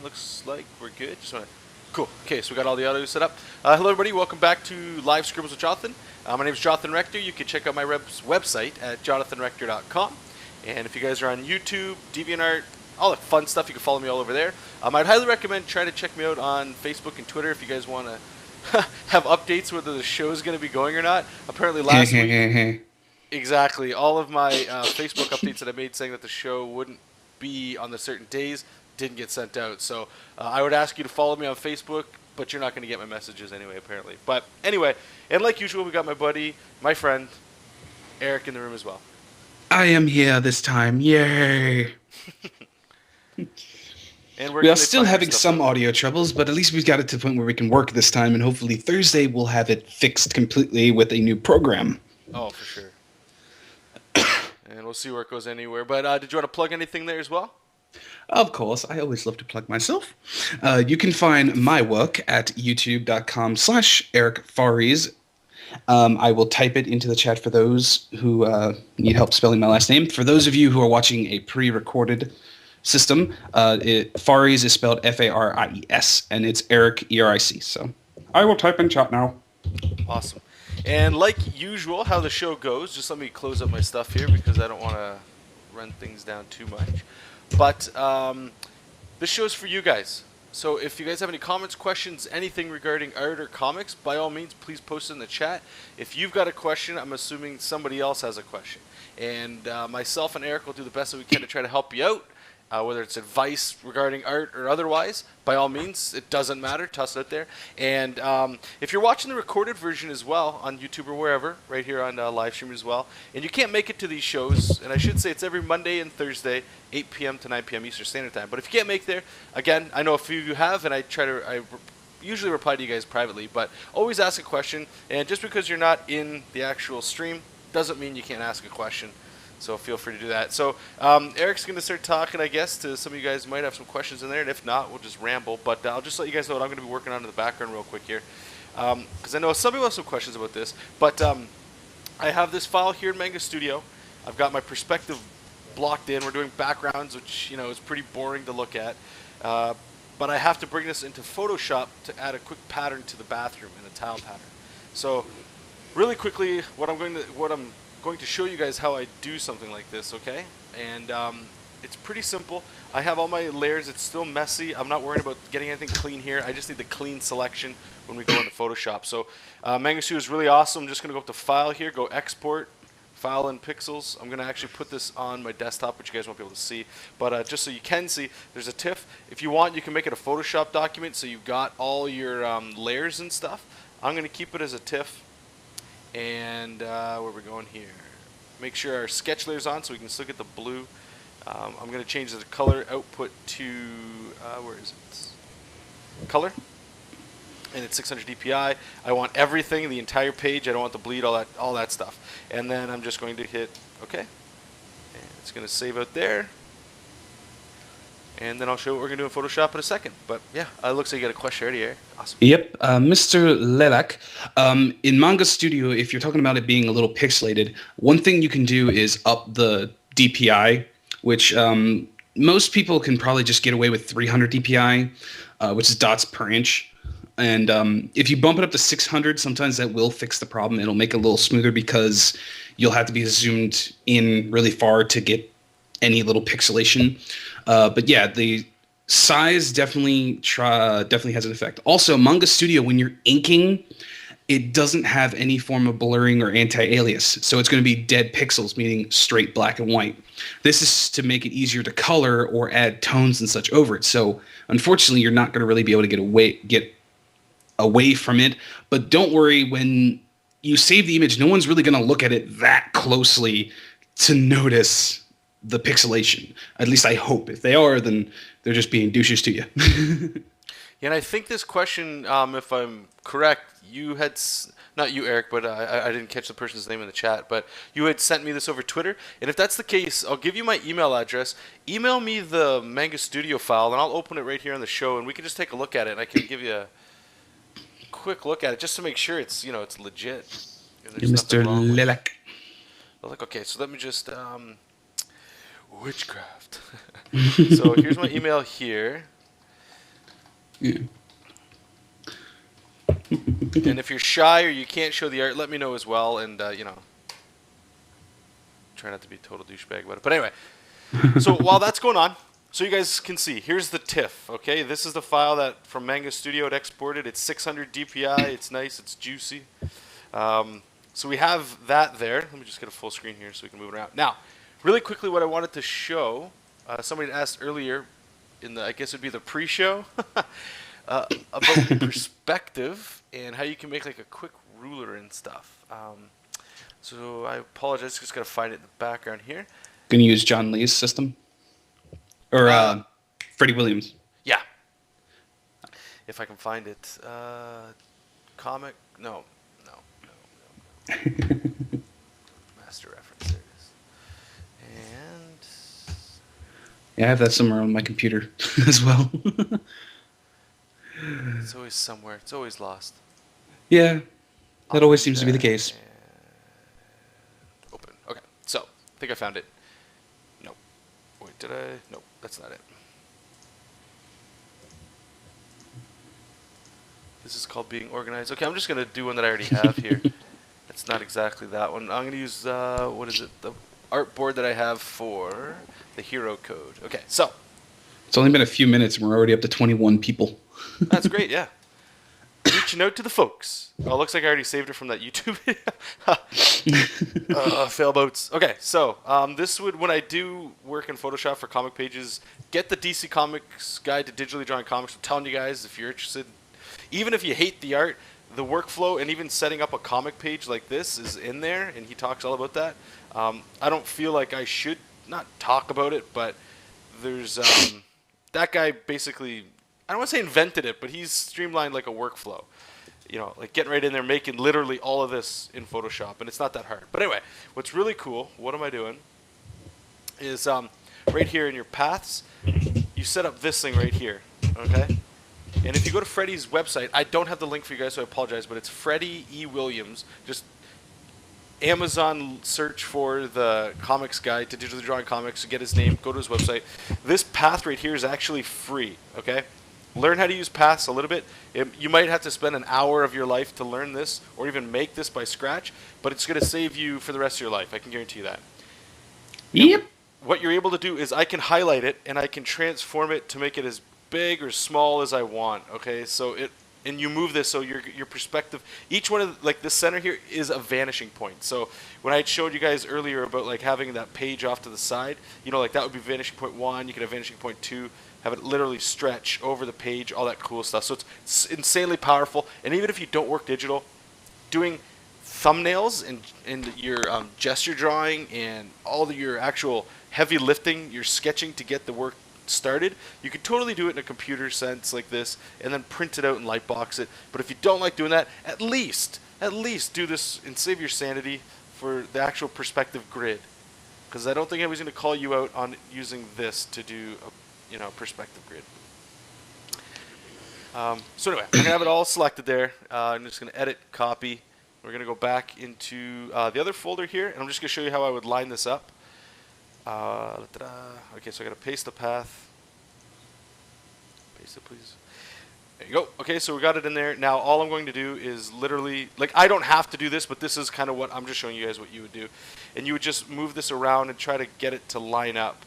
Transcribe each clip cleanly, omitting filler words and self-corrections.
looks like we're good. Just wanna... Cool. Okay, so we got all the audio set up. Hello, everybody. Welcome back to Live Scribbles with Jonathan. My name is Jonathan Rector. You can check out my website at jonathanrector.com. And if you guys are on YouTube, DeviantArt, all the fun stuff, you can follow me all over there. I'd highly recommend trying to check me out on Facebook and Twitter if you guys want to have updates whether the show is going to be going or not. Apparently last week, exactly, all of my Facebook updates that I made saying that the show wouldn't be on the certain days didn't get sent out. So I would ask you to follow me on Facebook, but you're not going to get my messages anyway, apparently. But anyway, and like usual, we got my buddy, my friend, Eric in the room as well. I am here this time. Yay! And we are still having some audio troubles, but at least we've got it to the point where we can work this time, and hopefully Thursday we'll have it fixed completely with a new program. Oh, for sure. And we'll see where it goes anywhere. But did you want to plug anything there as well? Of course, I always love to plug myself. You can find my work at youtube.com/EricFaries. I will type it into the chat for those who need help spelling my last name. For those of you who are watching a pre-recorded system, Faries is spelled F-A-R-I-E-S, and it's Eric, E-R-I-C. So I will type in chat now. Awesome. And like usual, how the show goes, just let me close up my stuff here because I don't want to run things down too much. But this show's for you guys. So if you guys have any comments, questions, anything regarding art or comics, by all means, please post it in the chat. If you've got a question, I'm assuming somebody else has a question. And myself and Eric will do the best that we can to try to help you out. Whether it's advice regarding art or otherwise, by all means, it doesn't matter. Toss it out there. And if you're watching the recorded version as well on YouTube or wherever, right here on Livestream as well, and you can't make it to these shows, and I should say it's every Monday and Thursday, 8 p.m. to 9 p.m. Eastern Standard Time. But if you can't make there, again, I know a few of you have, and I usually reply to you guys privately, but always ask a question. And just because you're not in the actual stream doesn't mean you can't ask a question. So feel free to do that. So Eric's going to start talking, I guess, to some of you guys who might have some questions in there. And if not, we'll just ramble. But I'll just let you guys know what I'm going to be working on in the background real quick here. Because I know some people have some questions about this. But I have this file here in Manga Studio. I've got my perspective blocked in. We're doing backgrounds, which is pretty boring to look at. But I have to bring this into Photoshop to add a quick pattern to the bathroom and a tile pattern. So really quickly, what I'm going to show you guys how I do something like this, okay? And it's pretty simple. I have all my layers. It's still messy. I'm not worried about getting anything clean here. I just need the clean selection when we go into Photoshop. So Manga Studio is really awesome. I'm just going to go up to File here, go Export, File in Pixels. I'm going to actually put this on my desktop, which you guys won't be able to see. But just so you can see, there's a TIFF. If you want, you can make it a Photoshop document so you've got all your layers and stuff. I'm going to keep it as a TIFF. And where we're going here, make sure our sketch layer's on so we can still get the blue. I'm going to change the color output to, where is it? Color. And it's 600 dpi. I want everything, the entire page. I don't want the bleed, all that stuff. And then I'm just going to hit OK. And it's going to save out there. And then I'll show you what we're going to do in Photoshop in a second. But yeah, it looks like you got a question already, Eric. Awesome. Yep. Mr. Lelak, in Manga Studio, if you're talking about it being a little pixelated, one thing you can do is up the DPI, which most people can probably just get away with 300 DPI, which is dots per inch. And if you bump it up to 600, sometimes that will fix the problem. It'll make it a little smoother because you'll have to be zoomed in really far to get any little pixelation. But yeah, the size definitely has an effect. Also, Manga Studio, when you're inking, it doesn't have any form of blurring or anti-alias. So it's going to be dead pixels, meaning straight black and white. This is to make it easier to color or add tones and such over it. So unfortunately, you're not going to really be able to get away from it. But don't worry, when you save the image, no one's really going to look at it that closely to notice the pixelation. At least I hope. If they are, then they're just being douches to you. Yeah, and I think this question, if I'm correct, you had, not you, Eric, but I didn't catch the person's name in the chat, but you had sent me this over Twitter. And if that's the case, I'll give you my email address. Email me the Manga Studio file, and I'll open it right here on the show, and we can just take a look at it, and I can give you a quick look at it just to make sure it's, it's legit. Mr. Lelak. Okay, so let me just... witchcraft. So here's my email here. Yeah. And if you're shy or you can't show the art, let me know as well, and try not to be a total douchebag about it. But anyway, so while that's going on, so you guys can see, here's the TIFF. Okay, this is the file that from Manga Studio it exported. It's 600 DPI. It's nice. It's juicy. So we have that there. Let me just get a full screen here so we can move it around. Now, really quickly, what I wanted to show, somebody asked earlier in the, I guess it would be the pre-show, about perspective and how you can make like a quick ruler and stuff. So I apologize, just gotta find it in the background here. Gonna use John Lee's system? Or Freddie Williams? Yeah. If I can find it. Comic? No. Master reference, there it is. And Yeah, I have that somewhere on my computer as well. it's always somewhere. It's always lost. Yeah, that always seems to be the case. Open. Okay, so I think I found it. Nope. Wait, did I? Nope, that's not it. This is called being organized. Okay, I'm just gonna do one that I already have here. It's not exactly that one. I'm gonna use what is it? The artboard that I have for the hero code. Okay, so It's only been a few minutes and we're already up to 21 people. that's great. Yeah. Reaching out to the folks. Oh, it looks like I already saved it from that YouTube video. Fail boats. Okay, so this would, when I do work in Photoshop for comic pages, get the DC Comics Guide to Digitally Drawing Comics. I'm telling you guys, if you're interested, even if you hate the art, the workflow and even setting up a comic page like this is in there, and he talks all about that. I don't feel like I should not talk about it, but there's that guy basically, I don't want to say invented it, but he's streamlined like a workflow. You know, like getting right in there, making literally all of this in Photoshop, and it's not that hard. But anyway, what's really cool, what am I doing, is right here in your paths, you set up this thing right here, okay? And if you go to Freddie's website, I don't have the link for you guys, so I apologize, but it's Freddie E. Williams. Just Amazon search for the Comics Guide to Digitally Drawing Comics, get his name, go to his website. This path right here is actually free, okay? Learn how to use paths a little bit. You might have to spend an hour of your life to learn this or even make this by scratch, but it's going to save you for the rest of your life. I can guarantee you that. Yep. And what you're able to do is I can highlight it and I can transform it to make it as big or small as I want, okay? So it, and you move this so your perspective, each one of, like this center here is a vanishing point. So when I showed you guys earlier about like having that page off to the side, you know, like that would be vanishing point 1, you could have vanishing point 2, have it literally stretch over the page, all that cool stuff. So it's insanely powerful. And even if you don't work digital, doing thumbnails and your gesture drawing and all your actual heavy lifting, your sketching to get the work started, you could totally do it in a computer sense like this and then print it out and lightbox it. But if you don't like doing that, at least do this and save your sanity for the actual perspective grid, because I don't think anybody's going to call you out on using this to do a perspective grid. So anyway, I'm going to have it all selected there. I'm just going to edit, copy. We're going to go back into the other folder here, and I'm just going to show you how I would line this up. Okay, so I got to paste the path. Paste it, please. There you go. Okay, so we got it in there. Now all I'm going to do is literally, like, I don't have to do this, but this is kind of what I'm just showing you guys what you would do. And you would just move this around and try to get it to line up.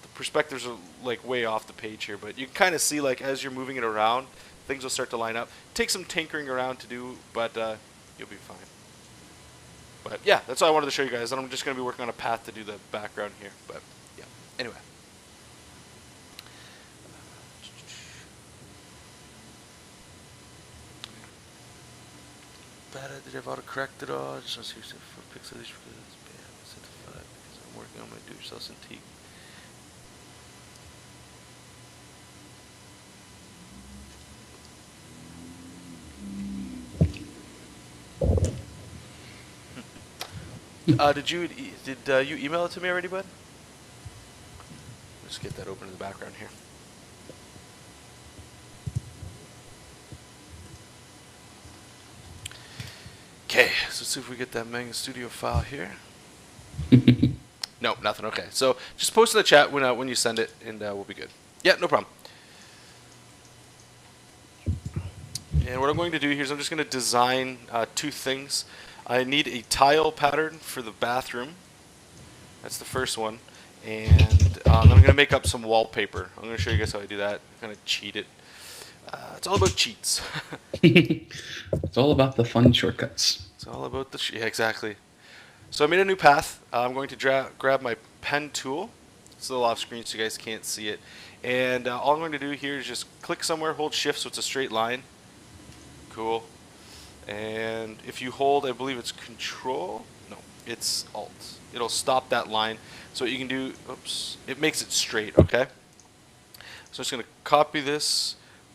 The perspectives are like way off the page here, but you can kind of see, like, as you're moving it around, things will start to line up. Take some tinkering around to do, but you'll be fine. But yeah, that's all I wanted to show you guys. And I'm just going to be working on a path to do the background here. But yeah, anyway. Did I have auto-corrected all? Just want to see for pixelation because it's bad. Set to 5 because I'm working on my do-it-yourself Cintiq. Did you email it to me already, bud? Let's get that open in the background here. Okay, so let's see if we get that Manga Studio file here. Nope, nothing. Okay, so just post in the chat when you send it, and we'll be good. Yeah, no problem. And what I'm going to do here is I'm just going to design two things. I need a tile pattern for the bathroom. That's the first one. And I'm going to make up some wallpaper. I'm going to show you guys how I do that. Kind of cheat it. It's all about cheats. It's all about the fun shortcuts. It's all about the yeah, exactly. So I made a new path. I'm going to grab my pen tool. It's a little off screen so you guys can't see it. And all I'm going to do here is just click somewhere, hold shift so it's a straight line. Cool. And if you hold, I believe it's control. No, it's alt. It'll stop that line. So what you can do, oops, it makes it straight, okay? So I'm just going to copy this,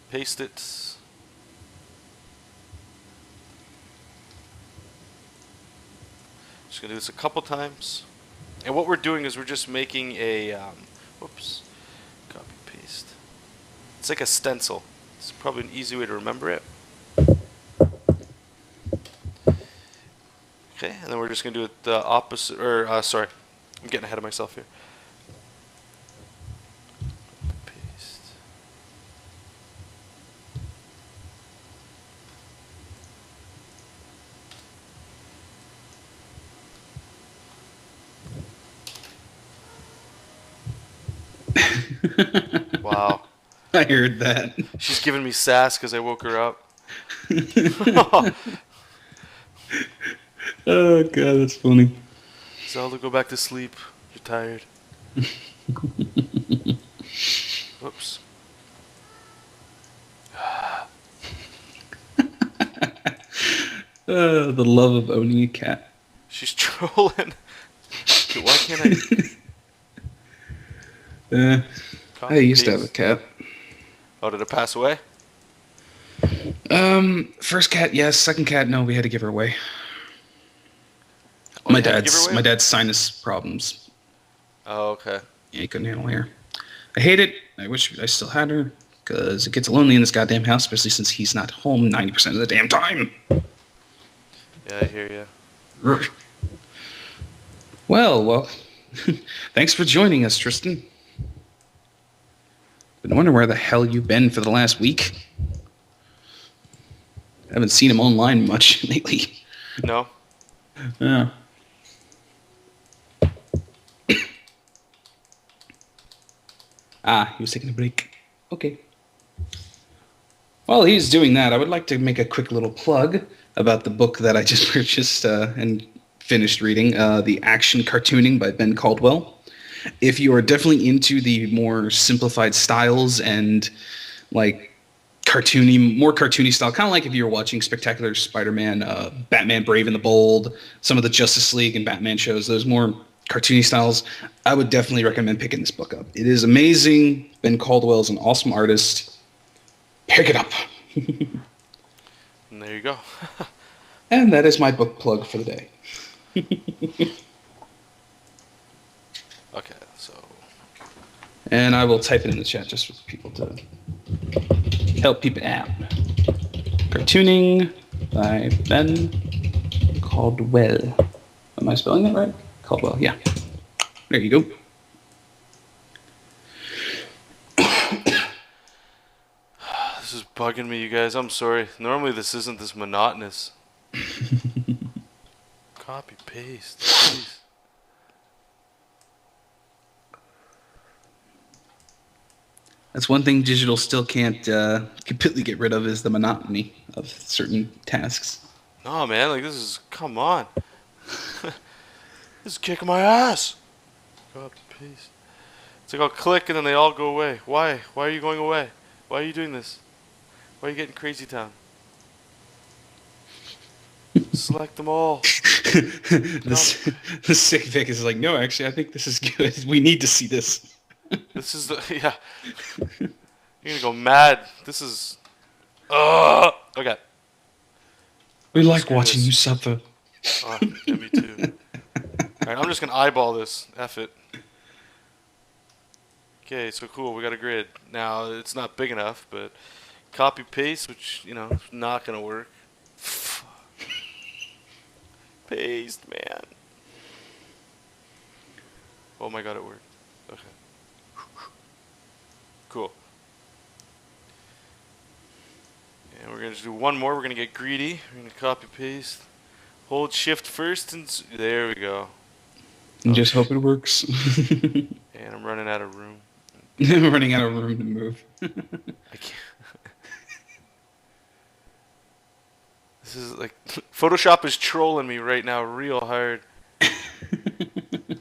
paste it. Just going to do this a couple times. And what we're doing is we're just making a, whoops, copy, paste. It's like a stencil. It's probably an easy way to remember it. Okay, and then we're just going to do it the opposite, or sorry, I'm getting ahead of myself here. Paste. Wow. I heard that. She's giving me sass because I woke her up. Oh god, that's funny. Zelda, go back to sleep. You're tired. Whoops. The love of owning a cat. She's trolling. Dude, why can't I? I used to have a cat. Oh, did it pass away? First cat, yes. Second cat, no. We had to give her away. Oh, my you had to give her away? dad's sinus problems. Oh, okay. Yeah, he couldn't handle hair. I hate it. I wish I still had her because it gets lonely in this goddamn house, especially since he's not home 90% of the damn time. Yeah, I hear you. Well, thanks for joining us, Tristan. Been wondering where the hell you've been for the last week. I haven't seen him online much lately. No? Yeah. He was taking a break. Okay. While he's doing that, I would like to make a quick little plug about the book that I just purchased and finished reading, The Action Cartooning by Ben Caldwell. If you are definitely into the more simplified styles and like more cartoony style, kind of like if you were watching Spectacular Spider-Man, Batman Brave and the Bold, some of the Justice League and Batman shows, those more cartoony styles, I would definitely recommend picking this book up. It is amazing. Ben Caldwell is an awesome artist. Pick it up. And there you go. And that is my book plug for the day. Okay, so... And I will type it in the chat just for people to help people out. Cartooning by Ben Caldwell. Am I spelling that right? Caldwell, yeah. There you go. This is bugging me, you guys. I'm sorry. Normally this isn't this monotonous. Copy, paste, please. That's one thing digital still can't completely get rid of is the monotony of certain tasks. No, man, like this is, come on. This is kicking my ass. Copy, paste. It's like I'll click and then they all go away. Why? Why are you going away? Why are you doing this? Why are you getting crazy town? Select them all. The sick Vic is like, no, actually, I think this is good. We need to see this. This is the, yeah. You're gonna go mad. This is, okay. We like watching you suffer. Oh, yeah, me too. Alright, I'm just gonna eyeball this. F it. Okay, so cool, we got a grid. Now, it's not big enough, but copy paste, which, you know, not gonna work. Paste, man. Oh my god, it worked. Okay. Cool. And we're gonna gonna do one more. We're gonna get greedy. We're gonna copy paste. Hold shift first and there we go. And just hope it works. And I'm running out of room. I'm running out of room to move. I can't. This is like Photoshop is trolling me right now real hard.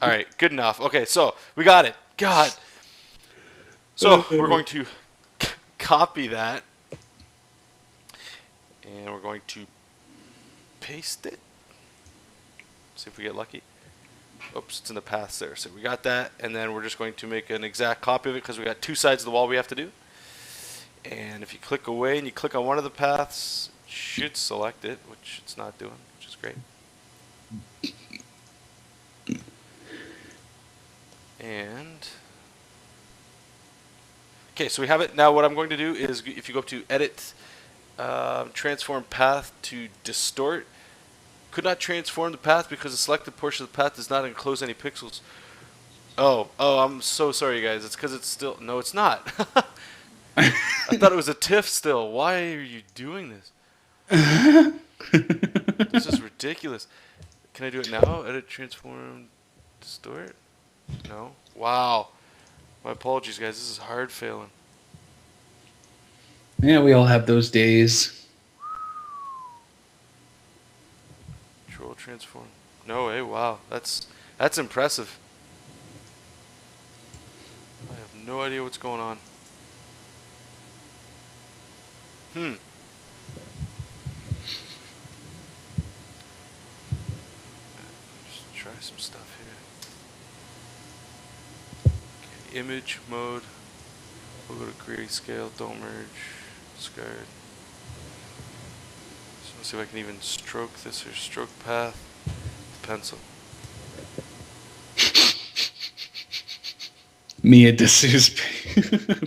All right, good enough. Okay, so we got it. God. So we're going to copy that, and we're going to paste it. See if we get lucky. Oops, it's in the paths there. So we got that, and then we're just going to make an exact copy of it because we got two sides of the wall we have to do. And if you click away and you click on one of the paths, it should select it, which it's not doing, which is great. And okay, so we have it. Now what I'm going to do is, if you go up to Edit, Transform Path to Distort, could not transform the path because the selected portion of the path does not enclose any pixels. Oh, I'm so sorry, guys. It's because it's still... No, it's not. I thought it was a TIFF still. Why are you doing this? This is ridiculous. Can I do it now? Edit, Transform, Distort? No? Wow. My apologies, guys. This is hard failing. Yeah, we all have those days. Control, transform. No way. Wow. That's impressive. I have no idea what's going on. Just try some stuff here. Okay, image mode. We'll go to grayscale, don't merge, discard. So let's see if I can even stroke this or stroke path with pencil. Mia D'Souza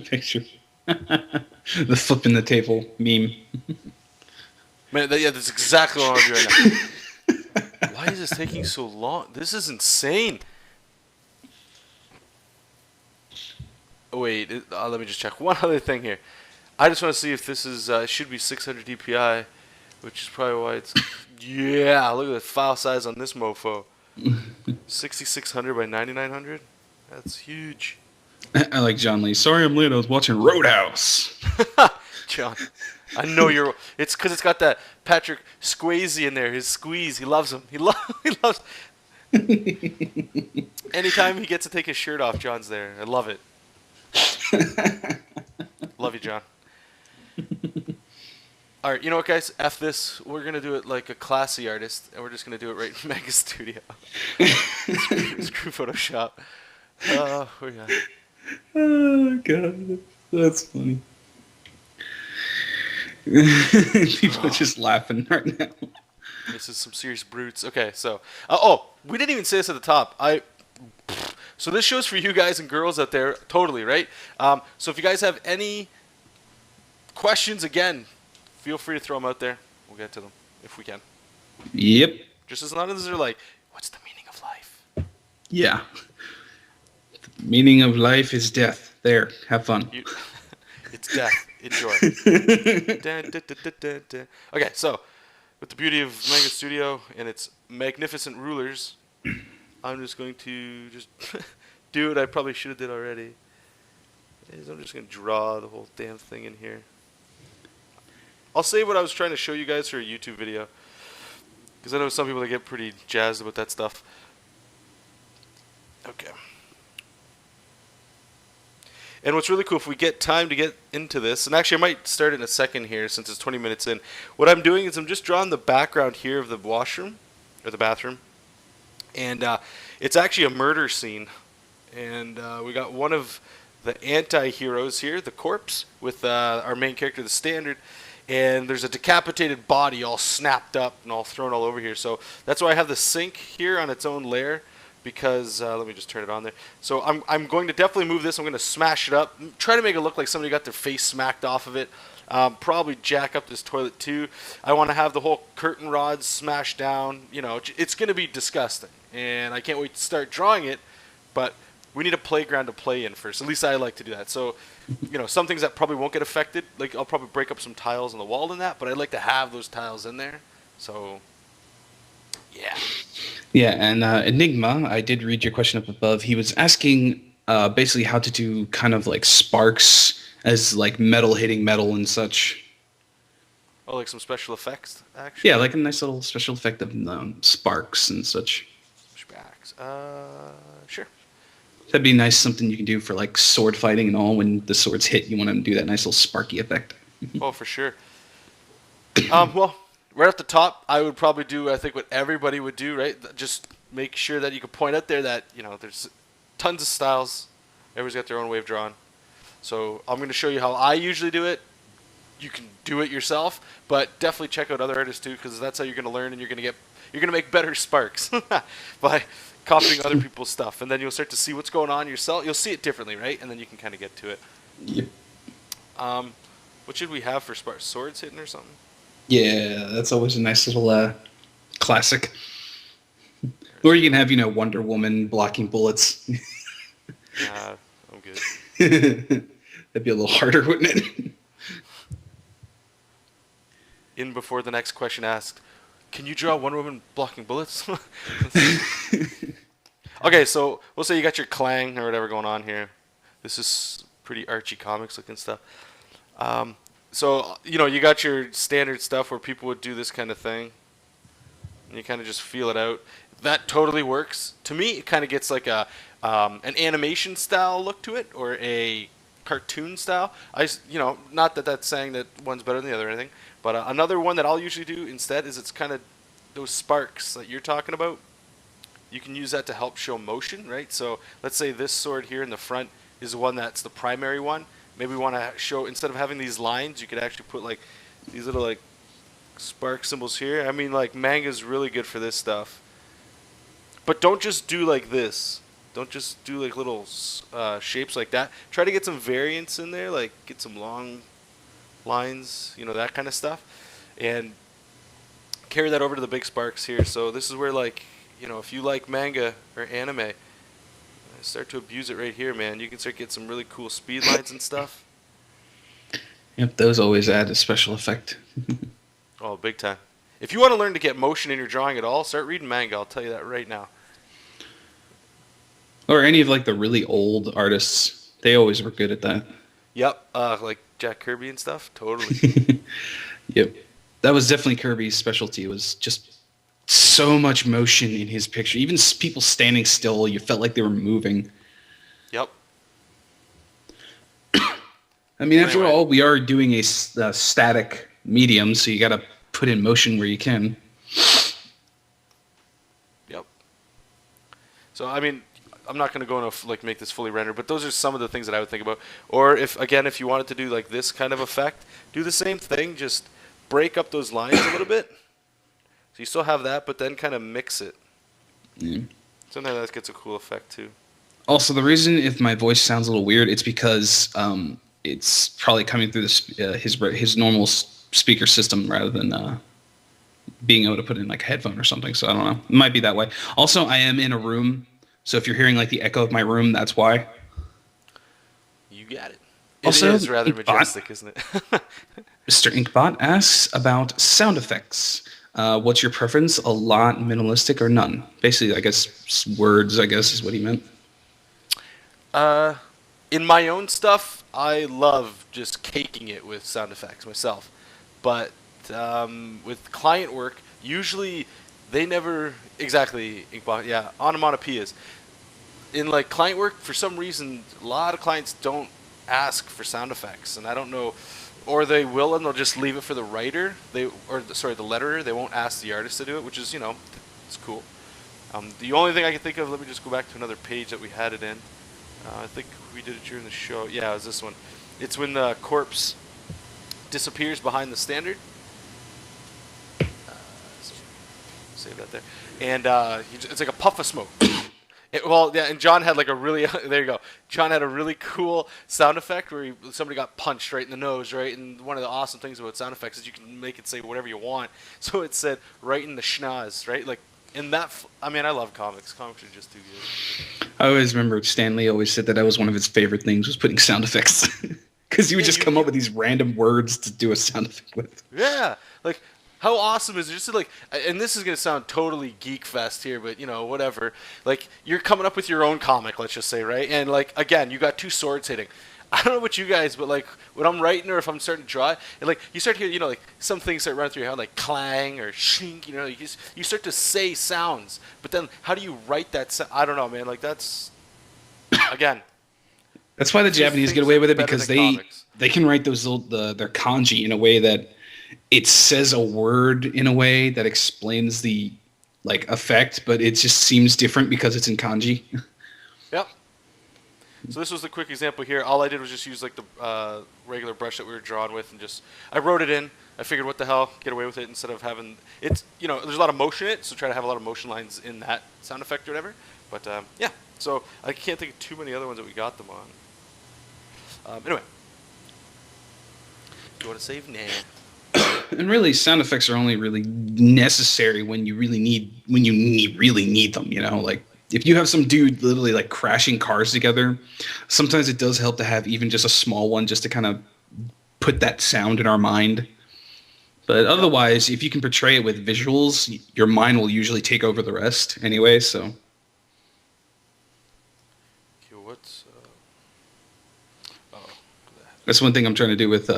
picture. The flip in the table meme. Man, yeah, that's exactly what I'm doing right now. Why is this taking so long? This is insane. Oh, wait, let me just check one other thing here. I just want to see if this is, it should be 600 DPI, which is probably why it's, yeah, look at the file size on this mofo. 6600 by 9900? That's huge. I like John Lee. Sorry I'm late. I was watching Roadhouse. John, I know you're, it's because it's got that Patrick Swayze in there, his squeeze. He loves him. He loves, anytime he gets to take his shirt off, John's there. I love it. Love you, John. Alright, you know what, guys? F this. We're going to do it like a classy artist, and we're just going to do it right in Manga Studio. Screw Photoshop. Where you at? Oh, God. That's funny. People are just laughing right now. This is some serious brutes. Okay, so... we didn't even say this at the top. So this show's for you guys and girls out there, totally, right? So if you guys have any questions, again, feel free to throw them out there. We'll get to them, if we can. Yep. Just as long as they're like, what's the meaning of life? Yeah. The meaning of life is death. There, have fun. It's death. Enjoy. Dun, dun, dun, dun, dun, dun. Okay, so with the beauty of Manga Studio and its magnificent rulers, I'm just going to just do what I probably should have did already. Is I'm just going to draw the whole damn thing in here. I'll say what I was trying to show you guys for a YouTube video, because I know some people that get pretty jazzed about that stuff. Okay. And what's really cool, if we get time to get into this, and actually I might start in a second here since it's 20 minutes in. What I'm doing is I'm just drawing the background here of the washroom, or the bathroom. And it's actually a murder scene. And we got one of the anti-heroes here, the corpse, with our main character, the Standard. And there's a decapitated body all snapped up and all thrown all over here. So that's why I have the sink here on its own layer. Because, let me just turn it on there. So I'm going to definitely move this. I'm going to smash it up. Try to make it look like somebody got their face smacked off of it. Probably jack up this toilet too. I want to have the whole curtain rods smashed down. You know, it's going to be disgusting. And I can't wait to start drawing it. But we need a playground to play in first. At least I like to do that. So, some things that probably won't get affected, like I'll probably break up some tiles on the wall in that, but I'd like to have those tiles in there. So, yeah. Yeah, and Enigma, I did read your question up above. He was asking basically how to do kind of like sparks as like metal hitting metal and such. Oh, like some special effects, actually? Yeah, like a nice little special effect of sparks and such. Pushbacks. Sure. That'd be nice, something you can do for like sword fighting and all. When the swords hit, you want to do that nice little sparky effect. Oh, for sure. Well, right off the top, I would probably do, I think, what everybody would do, right? Just make sure that you can point out there that, there's tons of styles. Everybody's got their own way of drawing. So I'm going to show you how I usually do it. You can do it yourself, but definitely check out other artists too, because that's how you're going to learn, and you're going to make better sparks by copying other people's stuff, and then you'll start to see what's going on yourself. You'll see it differently, right? And then you can kind of get to it. Yep. What should we have for sparks? Swords hitting or something? Yeah, that's always a nice little classic. Or you can have, Wonder Woman blocking bullets. I'm good. That'd be a little harder, wouldn't it? In before the next question asked, can you draw Wonder Woman blocking bullets? Okay, so we'll say you got your Clang or whatever going on here. This is pretty Archie Comics looking stuff. So, you got your standard stuff where people would do this kind of thing. And you kind of just feel it out. That totally works. To me, it kind of gets like an animation style look to it, or a cartoon style. Not that that's saying that one's better than the other or anything, but another one that I'll usually do instead is it's kind of those sparks that you're talking about. You can use that to help show motion, right? So let's say this sword here in the front is the one that's the primary one. Maybe we want to show, instead of having these lines, you could actually put like these little like spark symbols here. I mean, like Manga's really good for this stuff. But don't just do like this. Don't just do like little shapes like that. Try to get some variance in there, like get some long lines, that kind of stuff. And carry that over to the big sparks here. So this is where, like, if you like manga or anime, start to abuse it right here, man. You can start getting some really cool speed lines and stuff. Yep, those always add a special effect. Oh, big time. If you want to learn to get motion in your drawing at all, start reading manga. I'll tell you that right now. Or any of like the really old artists, they always were good at that. Yep, like Jack Kirby and stuff. Totally. Yep, that was definitely Kirby's specialty. It was just so much motion in his picture. Even people standing still, you felt like they were moving. Yep. I mean, after all, we are doing a static medium, so you got to put in motion where you can. Yep. So, I mean, I'm not going to go into like make this fully rendered, but those are some of the things that I would think about. Or if you wanted to do like this kind of effect, do the same thing, just break up those lines a little bit. So you still have that, but then kind of mix it. Yeah. Sometimes that gets a cool effect too. Also, the reason if my voice sounds a little weird, it's because it's probably coming through his normal speaker system rather than being able to put in like a headphone or something. So I don't know. It might be that way. Also, I am in a room, so if you're hearing like the echo of my room, that's why. You got it. Also, it is rather majestic, isn't it? Mr. Inkbot asks about sound effects. What's your preference? A lot, minimalistic, or none? Basically, I guess words, is what he meant. In my own stuff, I love just caking it with sound effects myself. But with client work, usually they never exactly, yeah, onomatopoeias. In like client work, for some reason, a lot of clients don't ask for sound effects, and I don't know, or they will and they'll just leave it for the writer. The letterer. They won't ask the artist to do it, which is it's cool. The only thing I can think of, let me just go back to another page that we had it in. I think we did it during the show. Yeah, it was this one. It's when the corpse disappears behind the standard. So save that there. And it's like a puff of smoke. And John had like a really there you go. John had a really cool sound effect where somebody got punched right in the nose, right? And one of the awesome things about sound effects is you can make it say whatever you want. So it said right in the schnoz, right? Like in that, I mean, I love comics. Comics are just too good. I always remember Stanley always said that was one of his favorite things was putting sound effects. Because he would just come up with these random words to do a sound effect with. Yeah, like how awesome is it just to like, and this is gonna sound totally geek fest here, but you know, whatever. Like you're coming up with your own comic, let's just say, right? And like again, you got two swords hitting. I don't know about you guys, but like when I'm writing or if I'm starting to draw, and like you start to hear, you know, like some things start running through your head, like clang or shink, you know, you start to say sounds, but then how do you write that sound? I don't know, man. Like that's again. That's why the Japanese get away with it, because they comics. they can write those their kanji in a way that it says a word in a way that explains the like effect, but it just seems different because it's in kanji. Yep. So this was the quick example here. All I did was just use like the regular brush that we were drawing with, and just I wrote it in. I figured, what the hell, get away with it instead of having it's, you know, there's a lot of motion in it, so try to have a lot of motion lines in that sound effect or whatever. But yeah, so I can't think of too many other ones that we got them on. Anyway, do you want to save? Nah. And really, sound effects are only really necessary when you really need them. You know, like if you have some dude literally like crashing cars together, sometimes it does help to have even just a small one just to kind of put that sound in our mind. But otherwise, if you can portray it with visuals, your mind will usually take over the rest anyway. So. Okay, what's That's one thing I'm trying to do with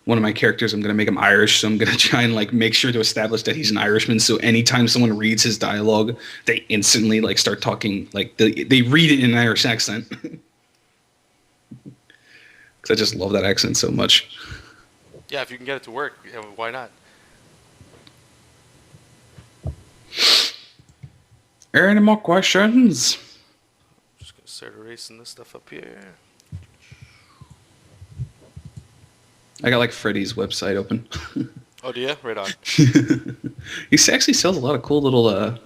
one of my characters. I'm going to make him Irish, so I'm going to try and like make sure to establish that he's an Irishman. So anytime someone reads his dialogue, they instantly like start talking like they read it in an Irish accent. Because I just love that accent so much. Yeah, if you can get it to work, yeah, why not? Any more questions? I'm just gonna start erasing this stuff up here. I got like Freddy's website open. Oh, do you? Right on. He actually sells a lot of cool little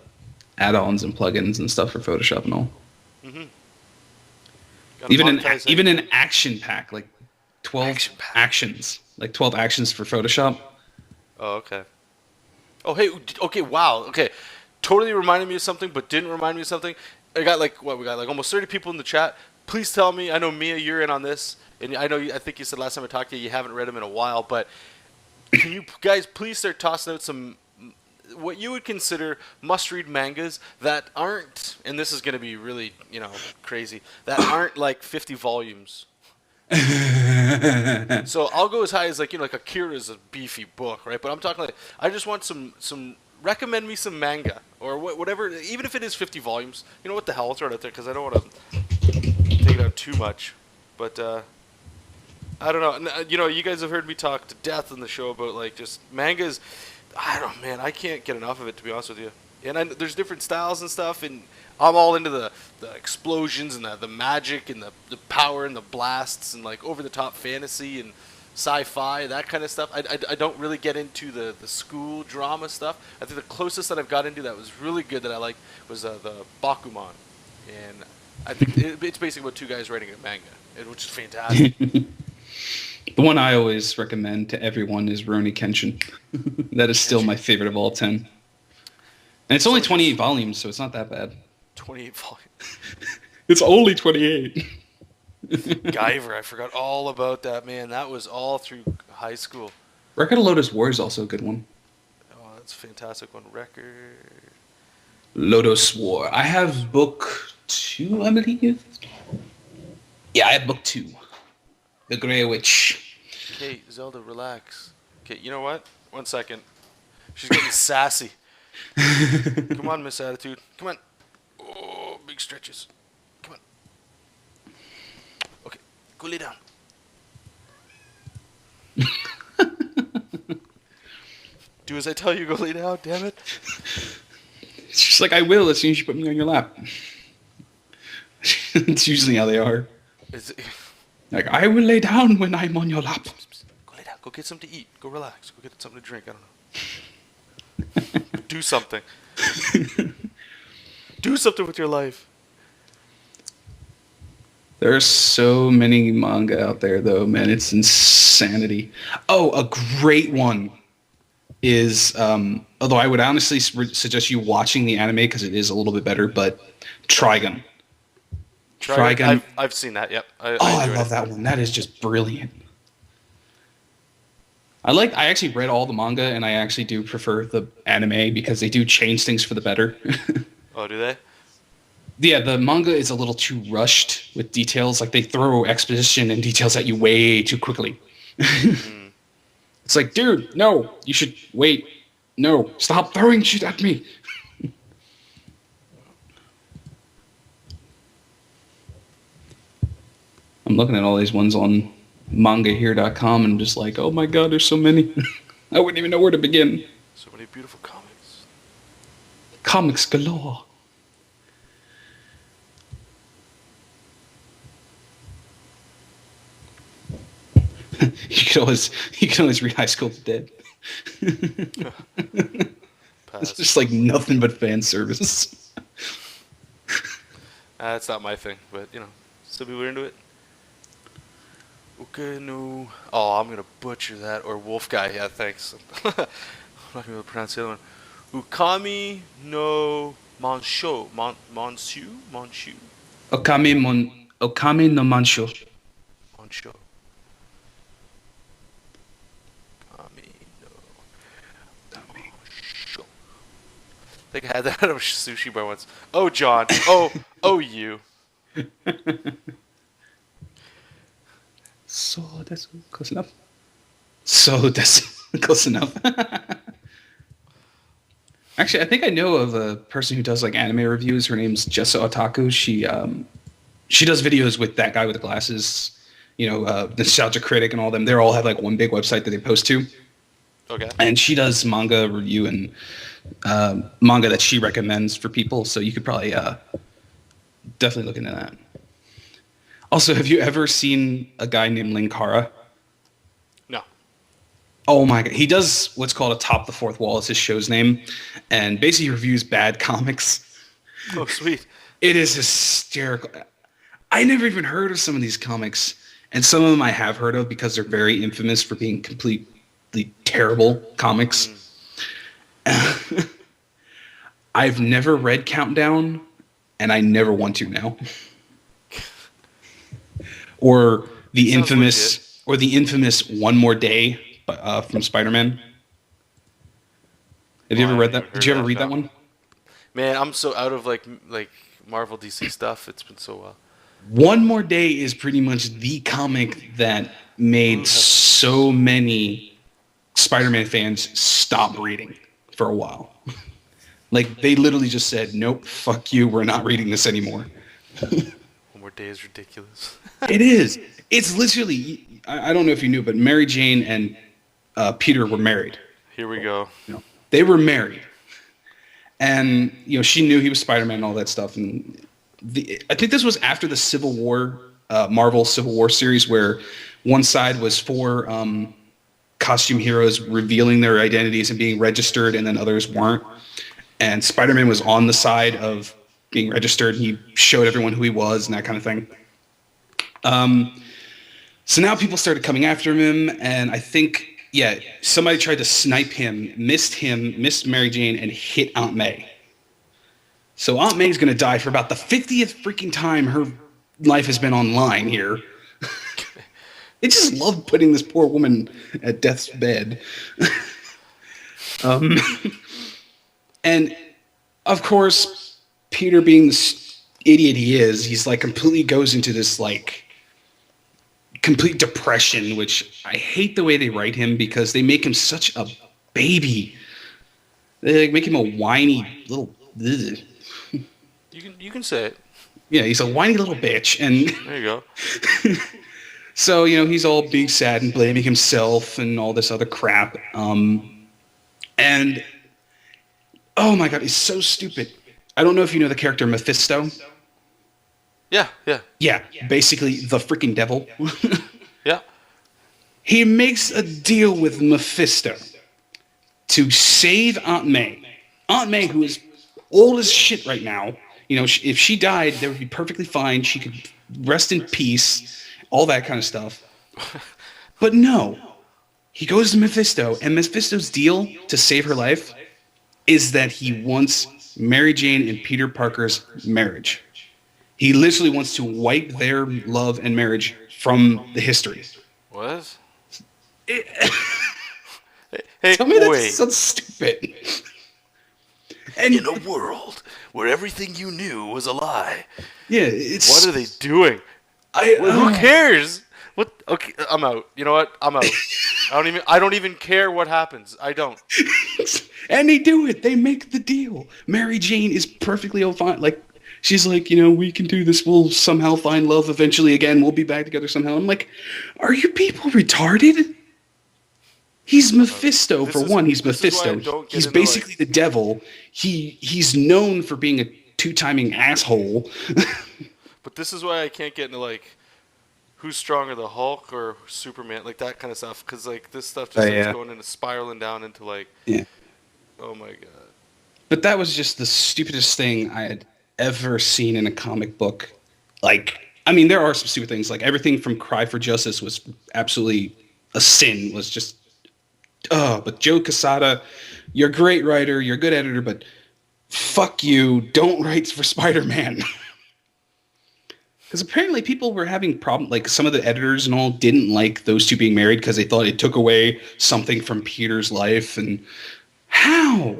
add-ons and plugins and stuff for Photoshop and all. Mm-hmm. Even an action pack, like 12 actions, like 12 actions for Photoshop. Oh, okay. Oh, hey, okay, wow, okay. Totally reminded me of something, but didn't remind me of something. I got like, what, we got like almost 30 people in the chat. Please tell me, I know Mia, you're in on this, and I know I think you said last time I talked to you, you haven't read them in a while, but can you guys please start tossing out some, what you would consider must-read mangas that aren't, and this is going to be really, you know, crazy, that aren't like 50 volumes. So I'll go as high as like, you know, like Akira is a beefy book, right? But I'm talking like, I just want some recommend me some manga or whatever, even if it is 50 volumes. You know what the hell? I'll throw it out there because I don't want to take it out too much. But I don't know. You know, you guys have heard me talk to death on the show about like just mangas. I don't, man, I can't get enough of it, to be honest with you. And there's different styles and stuff, and I'm all into the explosions and the magic and the power and the blasts and like over the top fantasy and sci-fi, that kind of stuff. I don't really get into the school drama stuff. I think the closest that I've got into that was really good that I liked was the Bakuman, and I think it's basically about two guys writing a manga, which is fantastic. The one I always recommend to everyone is Rurouni Kenshin. That is still my favorite of all 10. And it's only 28 volumes, so it's not that bad. 28 volumes. It's only 28. Guyver, I forgot all about that, man. That was all through high school. Record of Lotus War is also a good one. Oh, that's a fantastic one. Record. Lotus War. I have book 2, I believe. Yeah, I have book 2. The Grey Witch. Okay, Zelda, relax. Okay, you know what? 1 second. She's getting sassy. Come on, Miss Attitude. Come on. Oh, big stretches. Come on. Okay, go lay down. Do as I tell you, go lay down, damn it. She's like, I will as soon as you put me on your lap. It's usually how they are. Is it... Like, I will lay down when I'm on your lap. Go lay down. Go get something to eat. Go relax. Go get something to drink. I don't know. Do something. Do something with your life. There are so many manga out there, though, man. It's insanity. Oh, a great one. is, although I would honestly suggest you watching the anime because it is a little bit better, but Trigun. Trigun. I've seen that. Yep. I enjoyed love it. that one. That is just brilliant. I actually read all the manga, and I actually do prefer the anime because they do change things for the better. Oh, do they? Yeah, the manga is a little too rushed with details. Like, they throw exposition and details at you way too quickly. Mm. It's like, dude, no, you should wait. No, stop throwing shit at me. I'm looking at all these ones on mangahere.com and I'm just like, oh my god, there's so many. I wouldn't even know where to begin. So many beautiful comics. Comics galore. you can always read High School of the Dead. It's just like nothing but fan service. That's not my thing, but some people are into it. Okay, no. Oh, I'm gonna butcher that. Or Wolf Guy. Yeah, thanks. I'm not gonna be able to pronounce the other one. Ukami no Monsho. Monshu? Okami no Mancho. Monsho. Kami no Monsho. I think I had that at a sushi bar once. Oh, John. Oh, you. So that's close enough. So that's close enough. Actually, I think I know of a person who does like anime reviews. Her name's Jessa Otaku. She does videos with that guy with the glasses. Nostalgia Critic and all them. They all have like one big website that they post to. Okay. And she does manga review and manga that she recommends for people. So you could probably definitely look into that. Also, have you ever seen a guy named Linkara? No. Oh my god. He does what's called a Top the Fourth Wall. It's his show's name. And basically he reviews bad comics. Oh, sweet. It is hysterical. I never even heard of some of these comics. And some of them I have heard of because they're very infamous for being completely terrible comics. I've never read Countdown, and I never want to now. Or the infamous One More Day from Spider-Man. Have you ever read that? Did you ever read that one? Man, I'm so out of like Marvel DC stuff. It's been so well. One More Day is pretty much the comic that made so many Spider-Man fans stop reading for a while. Like, they literally just said, nope, fuck you, we're not reading this anymore. One More Day is ridiculous. It is. It's literally, I don't know if you knew, but Mary Jane and Peter were married. Here we go. They were married. And, she knew he was Spider-Man and all that stuff. And I think this was after the Civil War, Marvel Civil War series, where one side was for costume heroes revealing their identities and being registered, and then others weren't. And Spider-Man was on the side of being registered. He showed everyone who he was and that kind of thing. So now people started coming after him, and I think, somebody tried to snipe him, missed Mary Jane, and hit Aunt May. So Aunt May's going to die for about the 50th freaking time her life has been online here. They just love putting this poor woman at death's bed. And, of course, Peter, being the idiot he is, he's like completely goes into this like complete depression, which I hate the way they write him because they make him such a baby. They like make him a whiny little. Ugh. You can say it. Yeah, he's a whiny little bitch, and there you go. So he's all being sad and blaming himself and all this other crap. And oh my god, he's so stupid. I don't know if you know the character Mephisto. Yeah. Yeah, basically the freaking devil. Yeah. He makes a deal with Mephisto to save Aunt May. Aunt May, who is old as shit right now. If she died, that would be perfectly fine. She could rest in peace, all that kind of stuff. But no. He goes to Mephisto, and Mephisto's deal to save her life is that he wants Mary Jane and Peter Parker's marriage. He literally wants to wipe their love and marriage from the history. What? It, Hey, tell me that wait. sounds stupid. And In a world where everything you knew was a lie, yeah, it's what are they doing? Who cares? What? Okay, I'm out. You know what? I'm out. I don't even care what happens. I don't. And they do it. They make the deal. Mary Jane is perfectly fine. Like, she's like, you know, we can do this. We'll somehow find love eventually again. We'll be back together somehow. I'm like, are you people retarded? He's Mephisto, for one. He's Mephisto. He's basically the devil. He's known for being a two-timing asshole. But this is why I can't get into like who's stronger, the Hulk or Superman, like that kind of stuff. Because like this stuff just starts going into spiraling down into like, oh my god. But that was just the stupidest thing I had ever seen in a comic book. Like, I mean, there are some stupid things. Like everything from Cry for Justice was absolutely a sin. Was just. But Joe Quesada, you're a great writer, you're a good editor, but fuck you, don't write for Spider-Man. Because apparently people were having problems, like some of the editors and all didn't like those two being married because they thought it took away something from Peter's life. And how?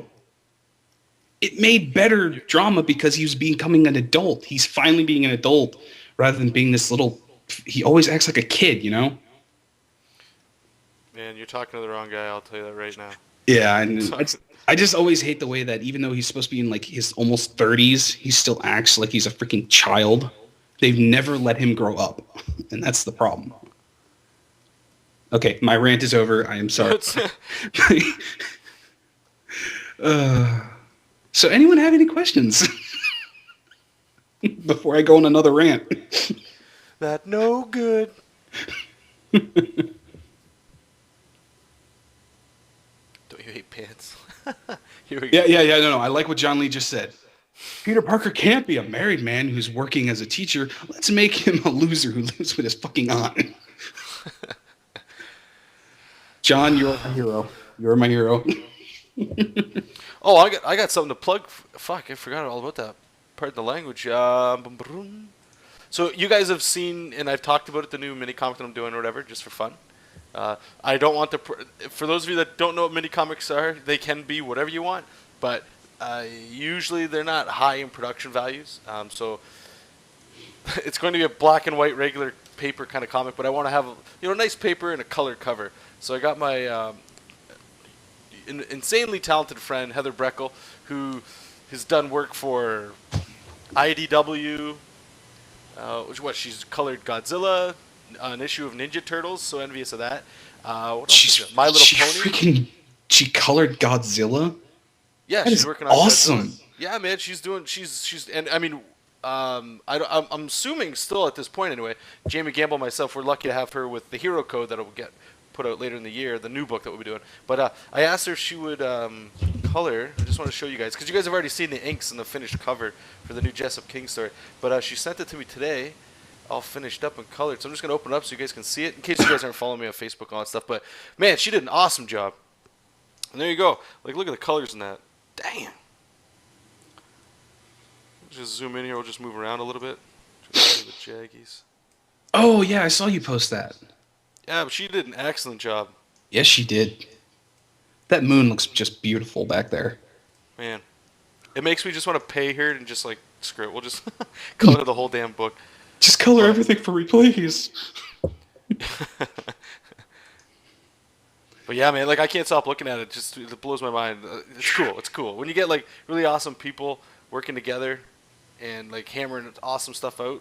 It made better drama because he was becoming an adult. He's finally being an adult rather than being this little, he always acts like a kid, you know? Man, you're talking to the wrong guy, I'll tell you that right now. Yeah, and I just always hate the way that even though he's supposed to be in like his almost 30s, he still acts like he's a freaking child. They've never let him grow up, and that's the problem. Okay, my rant is over. I am sorry. So anyone have any questions? Before I go on another rant. That no good. You hate pants. Here we go. Yeah. No. I like what John Lee just said. Peter Parker can't be a married man who's working as a teacher. Let's make him a loser who lives with his fucking aunt. John, you're my hero. You're my hero. Oh, I got something to plug. Fuck, I forgot all about that. Pardon the language. So you guys have seen, and I've talked about it, the new mini comic that I'm doing or whatever, just for fun. I don't want to. For those of you that don't know what mini comics are, they can be whatever you want, but usually they're not high in production values. So it's going to be a black and white regular paper kind of comic, but I want to have a nice paper and a colored cover. So I got my insanely talented friend Heather Breckel, who has done work for IDW. She's colored Godzilla. An issue of Ninja Turtles, so envious of that. What else is it? My Little Pony. She colored Godzilla? Yeah, that she's is working on awesome. Godzilla. Yeah, man, she's and I mean, I'm assuming still at this point anyway, Jamie Gamble and myself, we're lucky to have her with the Hero Code that'll get put out later in the year, the new book that we'll be doing. But I asked her if she would color. I just want to show you guys, because you guys have already seen the inks and the finished cover for the new Jessup King story. But she sent it to me today, all finished up and colored. So I'm just going to open it up so you guys can see it, in case you guys aren't following me on Facebook and all that stuff. But, man, she did an awesome job. And there you go. Like, look at the colors in that. Damn. Just zoom in here. We'll just move around a little bit. Just the jaggies. Oh, yeah, I saw you post that. Yeah, but she did an excellent job. Yes, she did. That moon looks just beautiful back there. Man. It makes me just want to pay her and just, like, screw it. We'll just color the whole damn book. Just color everything for me, please. But yeah, man, like I can't stop looking at it. It blows my mind. It's cool. It's cool when you get like really awesome people working together and like hammering awesome stuff out.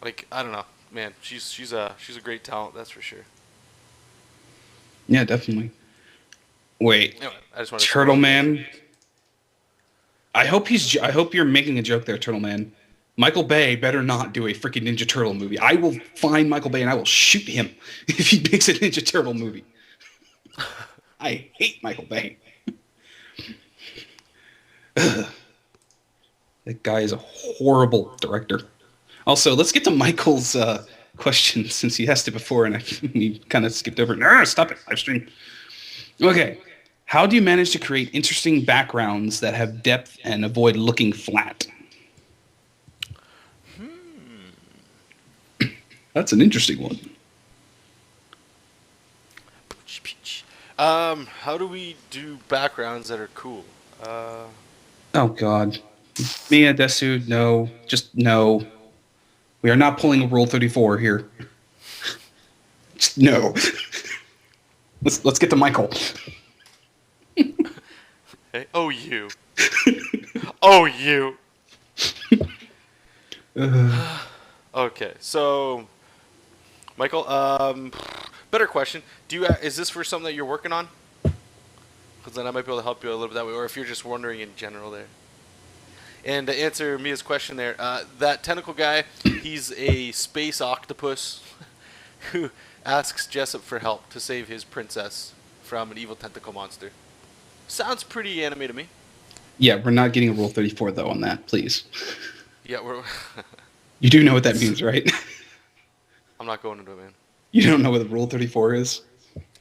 Like I don't know, man. She's a great talent. That's for sure. Yeah, definitely. Wait, anyway, I just Turtle Man. I hope you're making a joke there, Turtle Man. Michael Bay better not do a freaking Ninja Turtle movie. I will find Michael Bay and I will shoot him if he makes a Ninja Turtle movie. I hate Michael Bay. That guy is a horrible director. Also, let's get to Michael's question since he asked it before and he kind of skipped over it. No, stop it, live stream. Okay. How do you manage to create interesting backgrounds that have depth and avoid looking flat? That's an interesting one. How do we do backgrounds that are cool? Oh, God. Mia, Desu, no. Just no. We are not pulling a Rule 34 here. Just no. Let's get to Michael. Hey, oh, you. Oh, you. Okay, so Michael, better question. Is this for something that you're working on? Because then I might be able to help you a little bit that way, or if you're just wondering in general there. And to answer Mia's question there, that tentacle guy, he's a space octopus who asks Jessup for help to save his princess from an evil tentacle monster. Sounds pretty anime to me. Yeah, we're not getting a Rule 34, though, on that, please. Yeah, we're... You do know what that means, right? I'm not going into it, man. You don't know what Rule 34 is?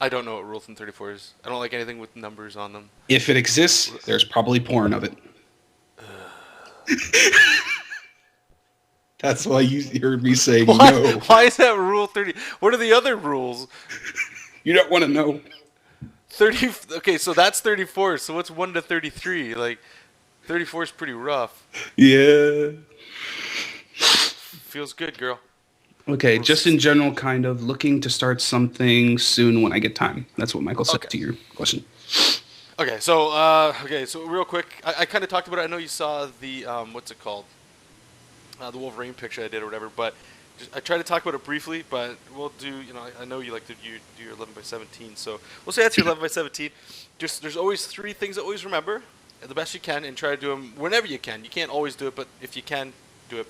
I don't know what Rule 34 is. I don't like anything with numbers on them. If it exists, there's probably porn of it. That's why you heard me say no. Why is that Rule 30? What are the other rules? You don't want to know. 30. Okay, so that's 34. So what's 1 to 33? Like, 34 is pretty rough. Yeah. Feels good, girl. Okay, just in general, kind of looking to start something soon when I get time. That's what Michael said to your question. Okay, so real quick, I kind of talked about it. I know you saw the what's it called, the Wolverine picture I did or whatever. But I tried to talk about it briefly. But we'll do, I know you like to do your 11 by 17. So we'll say that's your 11 by 17. There's always 3 things to always remember, the best you can, and try to do them whenever you can. You can't always do it, but if you can, do it.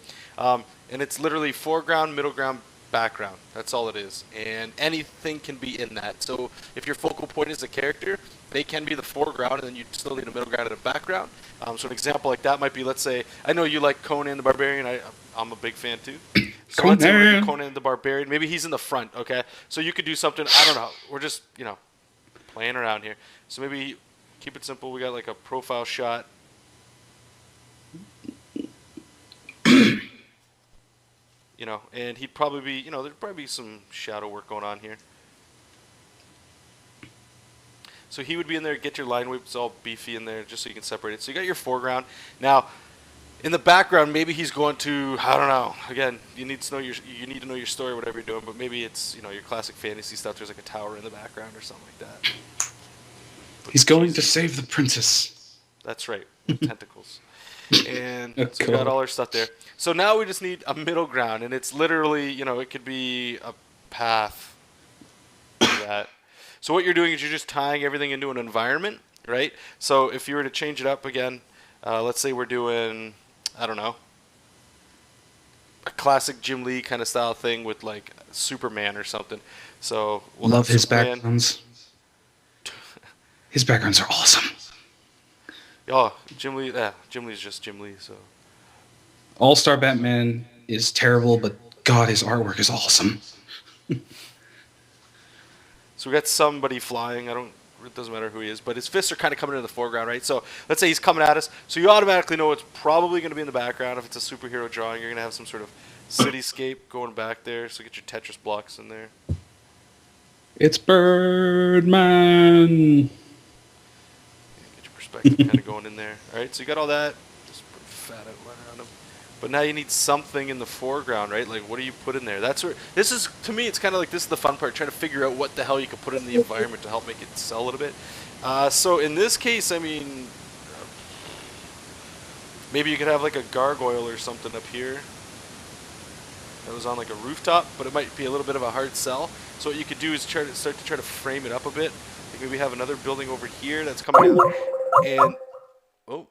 And it's literally foreground, middle ground, background. That's all it is. And anything can be in that. So if your focal point is a character, they can be the foreground, and then you still need a middle ground and a background. So an example like that might be, let's say, I know you like Conan the Barbarian. I'm a big fan too. So let's say we're Conan the Barbarian. Maybe he's in the front, okay? So you could do something, I don't know. We're just, playing around here. So maybe keep it simple. We got like a profile shot. And he'd probably be, there'd probably be some shadow work going on here. So he would be in there, get your line whips all beefy in there, just so you can separate it. So you got your foreground. Now, in the background, maybe he's going to, I don't know. Again, you need to know your story, whatever you're doing. But maybe it's, your classic fantasy stuff. There's like a tower in the background or something like that. He's going to save the princess. That's right, with tentacles. And so we got all our stuff there. So now we just need a middle ground, and it's literally, it could be a path. Like that. So what you're doing is you're just tying everything into an environment, right? So if you were to change it up again, let's say we're doing, I don't know, a classic Jim Lee kind of style thing with like Superman or something. So we'll love his backgrounds. His backgrounds are awesome. Oh, Jim Lee. Yeah, Jim Lee's just Jim Lee. So All-Star Batman is terrible, but God, his artwork is awesome. So we got somebody flying. It doesn't matter who he is, but his fists are kind of coming into the foreground, right? So let's say he's coming at us. So you automatically know it's probably going to be in the background. If it's a superhero drawing, you're going to have some sort of cityscape going back there. So get your Tetris blocks in there. It's Birdman. Get your perspective kind of going in there. All right, so you got all that. Just put fat outline around him. But now you need something in the foreground, right? Like, what do you put in there? That's where this is. To me, it's kind of like this is the fun part, trying to figure out what the hell you can put in the environment to help make it sell a little bit. So in this case, I mean, maybe you could have like a gargoyle or something up here that was on like a rooftop, but it might be a little bit of a hard sell. So what you could do is start to try to frame it up a bit. Like maybe have another building over here that's coming out, and oh.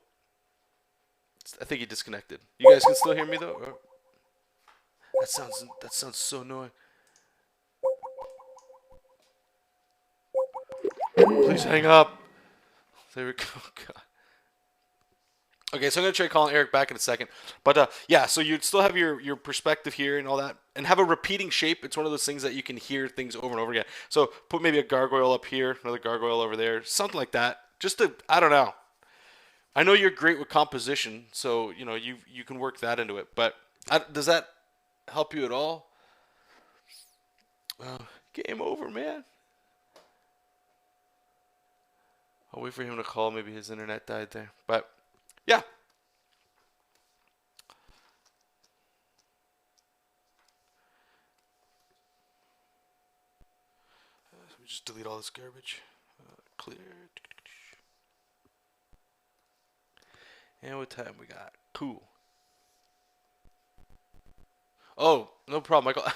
I think he disconnected. You guys can still hear me though? That sounds so annoying. Please hang up. There we go. God. Okay, so I'm gonna try calling Eric back in a second, but yeah, so you'd still have your perspective here and all that, and have a repeating shape. It's one of those things that you can hear things over and over again. So put maybe a gargoyle up here, another gargoyle over there, something like that. Just to, I don't know. I know you're great with composition, so you know you can work that into it. But does that help you at all? Game over, man. I'll wait for him to call. Maybe his internet died there, but yeah. Let me just delete all this garbage. Clear. And what time we got? Cool. Oh, no problem, Michael.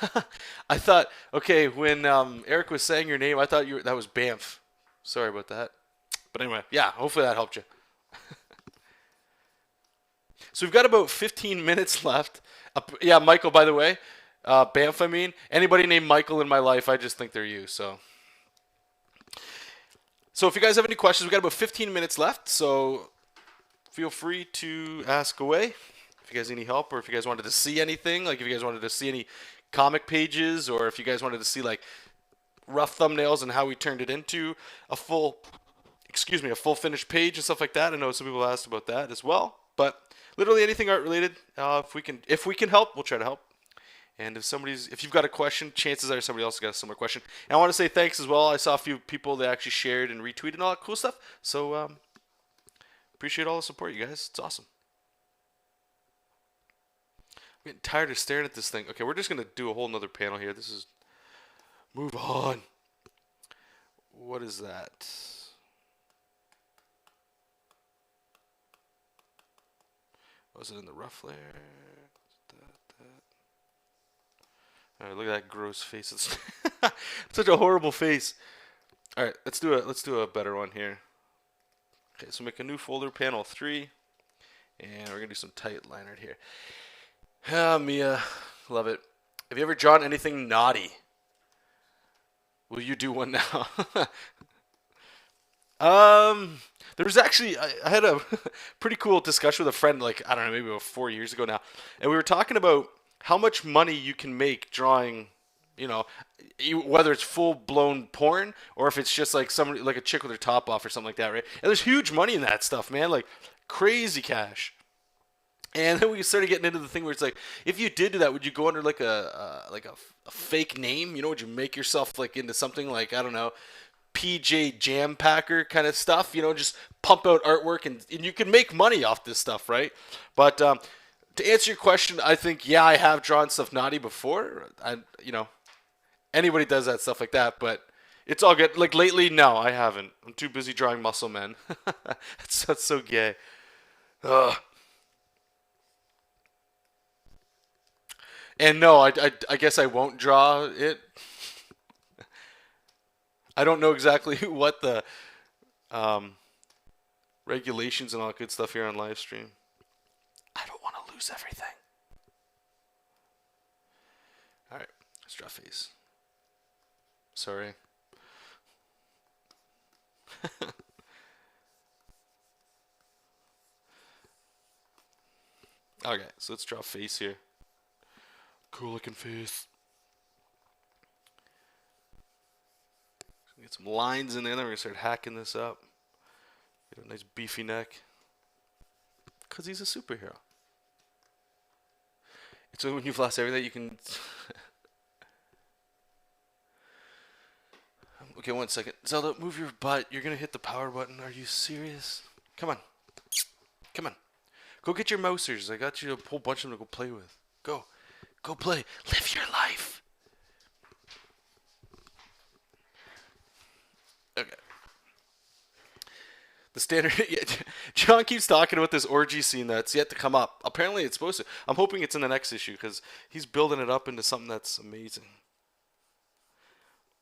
I thought, okay, when Eric was saying your name, I thought that was Banff. Sorry about that. But anyway, yeah, hopefully that helped you. So we've got about 15 minutes left. Yeah, Michael, by the way, Banff, I mean, anybody named Michael in my life, I just think they're you. So if you guys have any questions, we've got about 15 minutes left. So feel free to ask away. If you guys need any help, or if you guys wanted to see anything, like if you guys wanted to see any comic pages, or if you guys wanted to see like rough thumbnails and how we turned it into a full, a full finished page and stuff like that. I know some people asked about that as well, but literally anything art related, if we can help, we'll try to help. And if you've got a question, chances are somebody else has got a similar question. And I want to say thanks as well. I saw a few people that actually shared and retweeted and all that cool stuff. So appreciate all the support, you guys. It's awesome. I'm getting tired of staring at this thing. Okay, we're just going to do a whole nother panel here. This is... Move on. What is that? Was it in the rough layer? Alright, look at that gross face. It's such a horrible face. Alright, let's do a better one here. Okay, so make a new folder, panel 3. And we're going to do some tight line art here. Ah, Mia. Love it. Have you ever drawn anything naughty? Will you do one now? There was actually, I had a pretty cool discussion with a friend, like, I don't know, maybe about 4 years ago now. And we were talking about how much money you can make drawing, whether it's full-blown porn or if it's just like somebody, like a chick with her top off or something like that, right? And there's huge money in that stuff, man, like crazy cash. And then we started getting into the thing where it's like, if you did do that, would you go under like a fake name? Would you make yourself like into something like, I don't know, PJ Jam Packer kind of stuff? Just pump out artwork and you can make money off this stuff, right? But to answer your question, I think yeah, I have drawn stuff naughty before. Anybody does that stuff like that, but it's all good. Like lately, no, I haven't. I'm too busy drawing muscle men. That's so gay. Ugh. And no, I guess I won't draw it. I don't know exactly what the regulations and all that good stuff here on live stream. I don't want to lose everything. All right, let's draw face. Sorry. Okay, so let's draw face here. Cool looking face. Get some lines in there, then we're going to start hacking this up. Get a nice beefy neck. Because he's a superhero. So when you've lost everything, you can... Okay, 1 second. Zelda, move your butt. You're going to hit the power button. Are you serious? Come on. Come on. Go get your mousers. I got you a whole bunch of them to go play with. Go. Go play. Live your life. Okay. The standard... John keeps talking about this orgy scene that's yet to come up. Apparently it's supposed to. I'm hoping it's in the next issue because he's building it up into something that's amazing.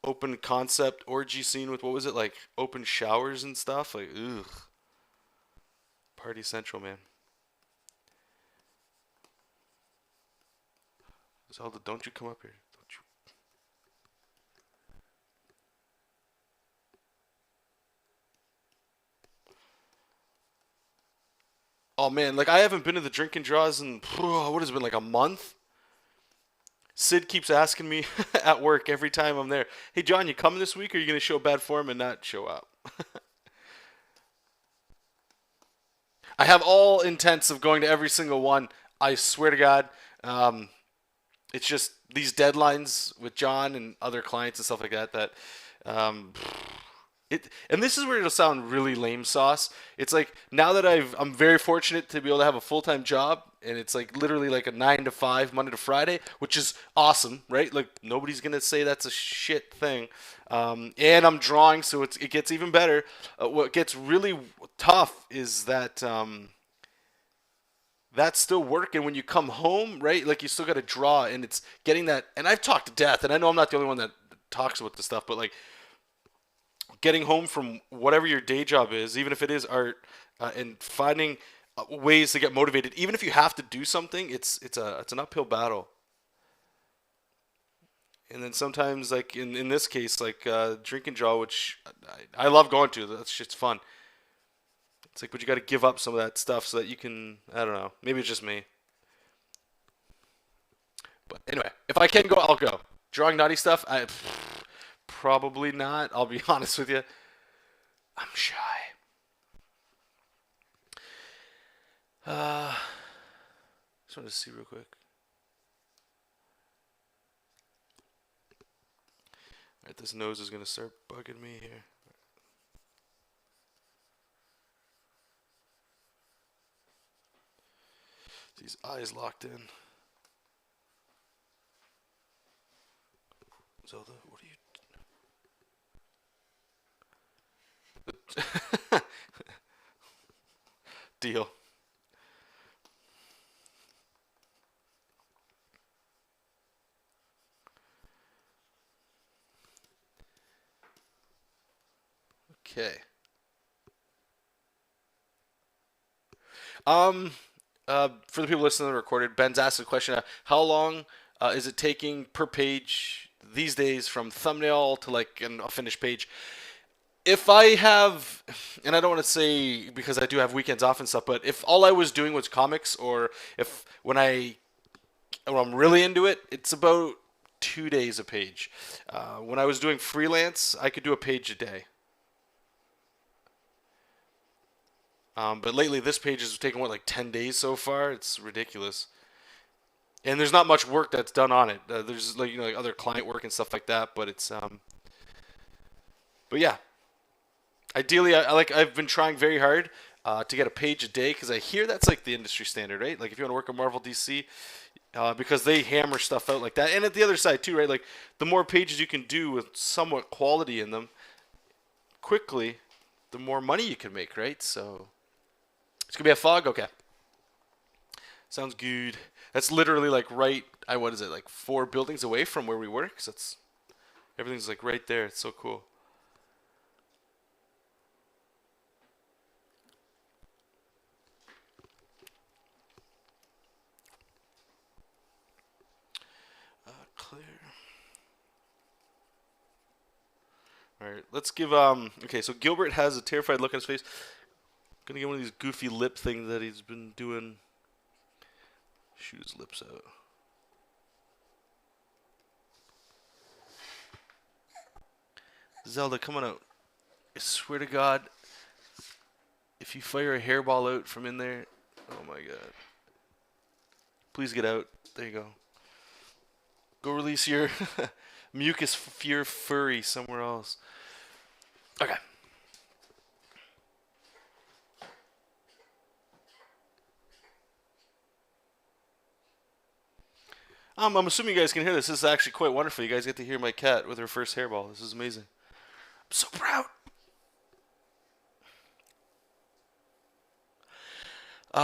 Open concept orgy scene with, what was it, like open showers and stuff? Like, ugh. Party Central, man. Zelda, don't you come up here. Don't you. Oh man, like I haven't been to the drinking draws in what has it been, like a month. Sid keeps asking me at work every time I'm there, "Hey John, you coming this week, or are you gonna show bad form and not show up?" I have all intents of going to every single one. I swear to God. Um, it's just these deadlines with John and other clients and stuff like that that um, and this is where it'll sound really lame sauce. It's like now that I'm very fortunate to be able to have a full time job, and it's like literally like a 9 to 5 Monday to Friday, which is awesome, right? Like nobody's gonna say that's a shit thing. And I'm drawing, so it gets even better. What gets really tough is that. That's still working when you come home, right? Like you still got to draw, and it's getting that. And I've talked to death, and I know I'm not the only one that talks about this stuff, but like getting home from whatever your day job is, even if it is art, and finding ways to get motivated, even if you have to do something, it's an uphill battle. And then sometimes, like in this case, like drink and draw, which I love going to. That shit's fun. It's like, but you got to give up some of that stuff so that you can. I don't know. Maybe it's just me. But anyway, if I can go, I'll go. Drawing naughty stuff, probably not. I'll be honest with you. I'm shy. Just wanted to see real quick. Alright, this nose is gonna start bugging me here. These eyes locked in. Zelda, what are you? Deal. Okay. For the people listening to the recorded, Ben's asked a question: how long is it taking per page these days from thumbnail to like a finished page? If I have, and I don't want to say because I do have weekends off and stuff, but if all I was doing was comics, or if when I'm really into it, it's about 2 days a page. When I was doing freelance, I could do a page a day. But lately, this page has taken what, like 10 days so far. It's ridiculous, and there's not much work that's done on it. There's like like other client work and stuff like that, but but yeah. Ideally, I've been trying very hard to get a page a day because I hear that's like the industry standard, right? Like if you want to work on Marvel, DC, because they hammer stuff out like that, and at the other side too, right? Like the more pages you can do with somewhat quality in them quickly, the more money you can make, right? So. It's gonna be a fog? Okay. Sounds good. That's literally like right, what is it, like 4 buildings away from where we work? So everything's like right there. It's so cool. Clear. Alright, let's give, okay, so Gilbert has a terrified look on his face. Gonna get one of these goofy lip things that he's been doing. Shoot his lips out. Zelda, come on out. I swear to God, if you fire a hairball out from in there, oh my God. Please get out. There you go. Go release your mucus fear furry somewhere else. Okay. I'm assuming you guys can hear this. This is actually quite wonderful. You guys get to hear my cat with her first hairball. This is amazing. I'm so proud.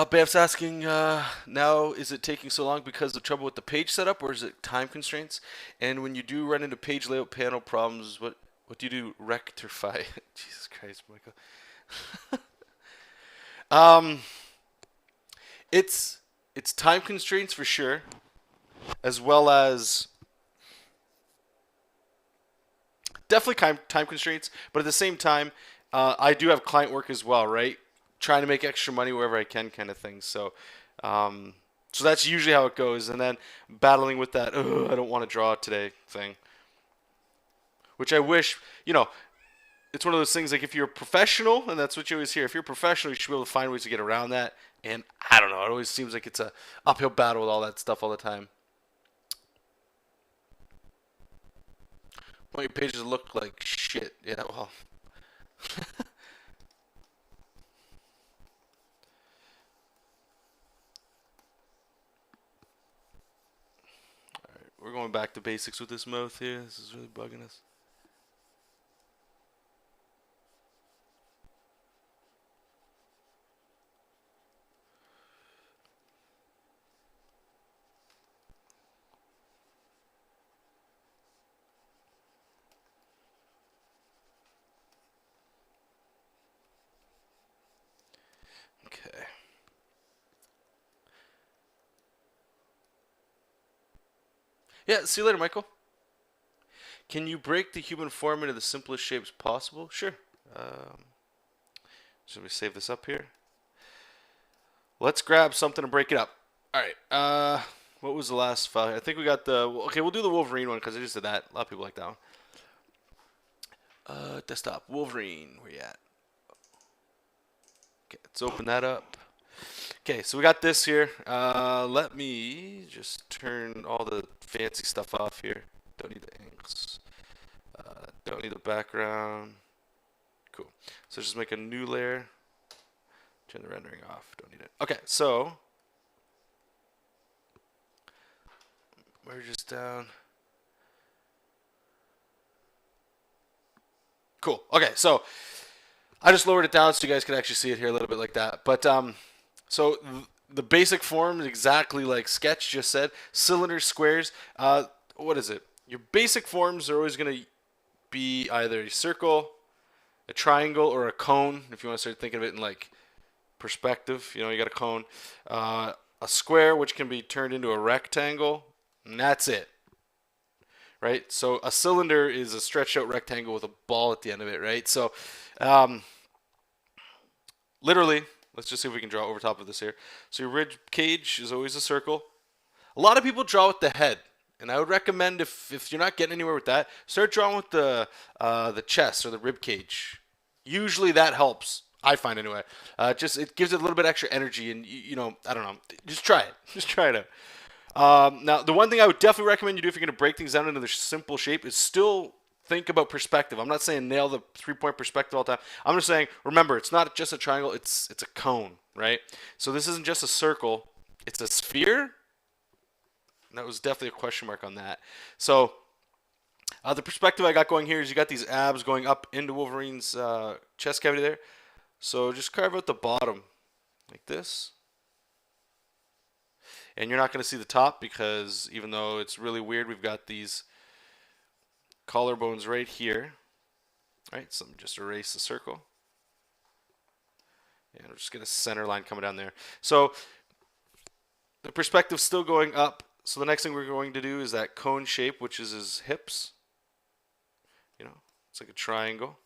Bev's asking, now is it taking so long because of trouble with the page setup, or is it time constraints? And when you do run into page layout panel problems, what do you do rectify? Jesus Christ, Michael. It's time constraints for sure, as well as definitely time constraints. But at the same time, I do have client work as well, right? trying to make extra money wherever I can kind of thing. So that's usually how it goes. And then battling with that, "Ugh, I don't want to draw today" thing. Which I wish, it's one of those things like if you're a professional, and that's what you always hear, if you're a professional, you should be able to find ways to get around that. And I don't know, it always seems like it's a uphill battle with all that stuff all the time. Well, your pages look like shit. Yeah, well. Alright, we're going back to basics with this mouth here. This is really bugging us. Okay. Yeah, see you later, Michael. Can you break the human form into the simplest shapes possible? Sure. So let me save this up here. Let's grab something and break it up. All right. What was the last file? I think we got the. Okay, we'll do the Wolverine one because I just did that. A lot of people like that one. Desktop Wolverine. Where you at? Okay, let's open that up. Okay, so we got this here. Let me just turn all the fancy stuff off here. Don't need the inks. Don't need the background. Cool. So just make a new layer. Turn the rendering off. Don't need it. Okay, so merge this down. Cool. Okay, so I just lowered it down so you guys can actually see it here a little bit like that. But so the basic form is exactly like Sketch just said. Cylinders, squares. What is it? Your basic forms are always going to be either a circle, a triangle, or a cone. If you want to start thinking of it in like perspective, you got a cone, a square, which can be turned into a rectangle, and that's it. Right? So a cylinder is a stretched out rectangle with a ball at the end of it, right? So literally, let's just see if we can draw over top of this here. So your rib cage is always a circle. A lot of people draw with the head, and I would recommend if you're not getting anywhere with that, start drawing with the chest or the rib cage. Usually that helps. I find anyway. Just it gives it a little bit extra energy, and I don't know. Just try it. Just try it out. Now, the one thing I would definitely recommend you do if you're going to break things down into the simple shape is still think about perspective. I'm not saying nail the 3-point perspective all the time. I'm just saying, remember, it's not just a triangle, it's a cone, right? So this isn't just a circle, it's a sphere. That was definitely a question mark on that. So the perspective I got going here is you got these abs going up into Wolverine's chest cavity there. So just carve out the bottom like this. And you're not going to see the top because even though it's really weird, we've got these collarbones right here. All right, so just erase the circle. And we're just going to center line coming down there. So the perspective's still going up. So the next thing we're going to do is that cone shape, which is his hips. It's like a triangle.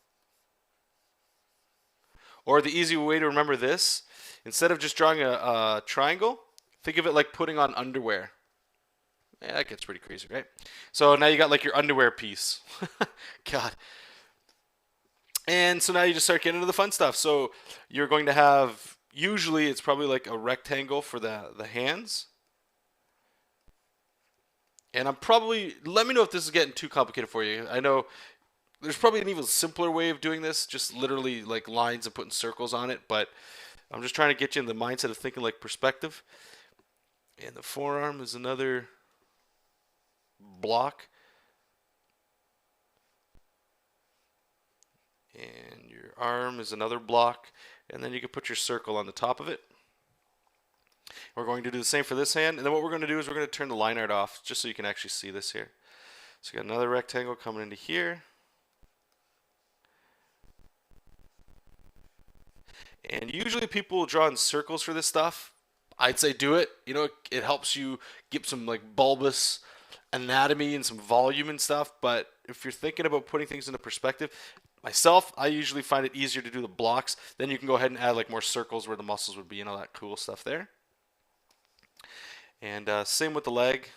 Or the easy way to remember this, instead of just drawing a triangle, think of it like putting on underwear. Yeah, that gets pretty crazy, right? So now you got like your underwear piece. God. And so now you just start getting into the fun stuff. So you're going to have, usually it's probably like a rectangle for the hands. And let me know if this is getting too complicated for you. I know there's probably an even simpler way of doing this, just literally like lines and putting circles on it. But I'm just trying to get you in the mindset of thinking like perspective. And the forearm is another block. And your arm is another block. And then you can put your circle on the top of it. We're going to do the same for this hand. And then what we're going to do is we're going to turn the line art off just so you can actually see this here. So you got another rectangle coming into here. And usually people will draw in circles for this stuff. I'd say do it. It helps you get some like bulbous anatomy and some volume and stuff. But if you're thinking about putting things into perspective, myself, I usually find it easier to do the blocks. Then you can go ahead and add like more circles where the muscles would be and all that cool stuff there. And same with the leg.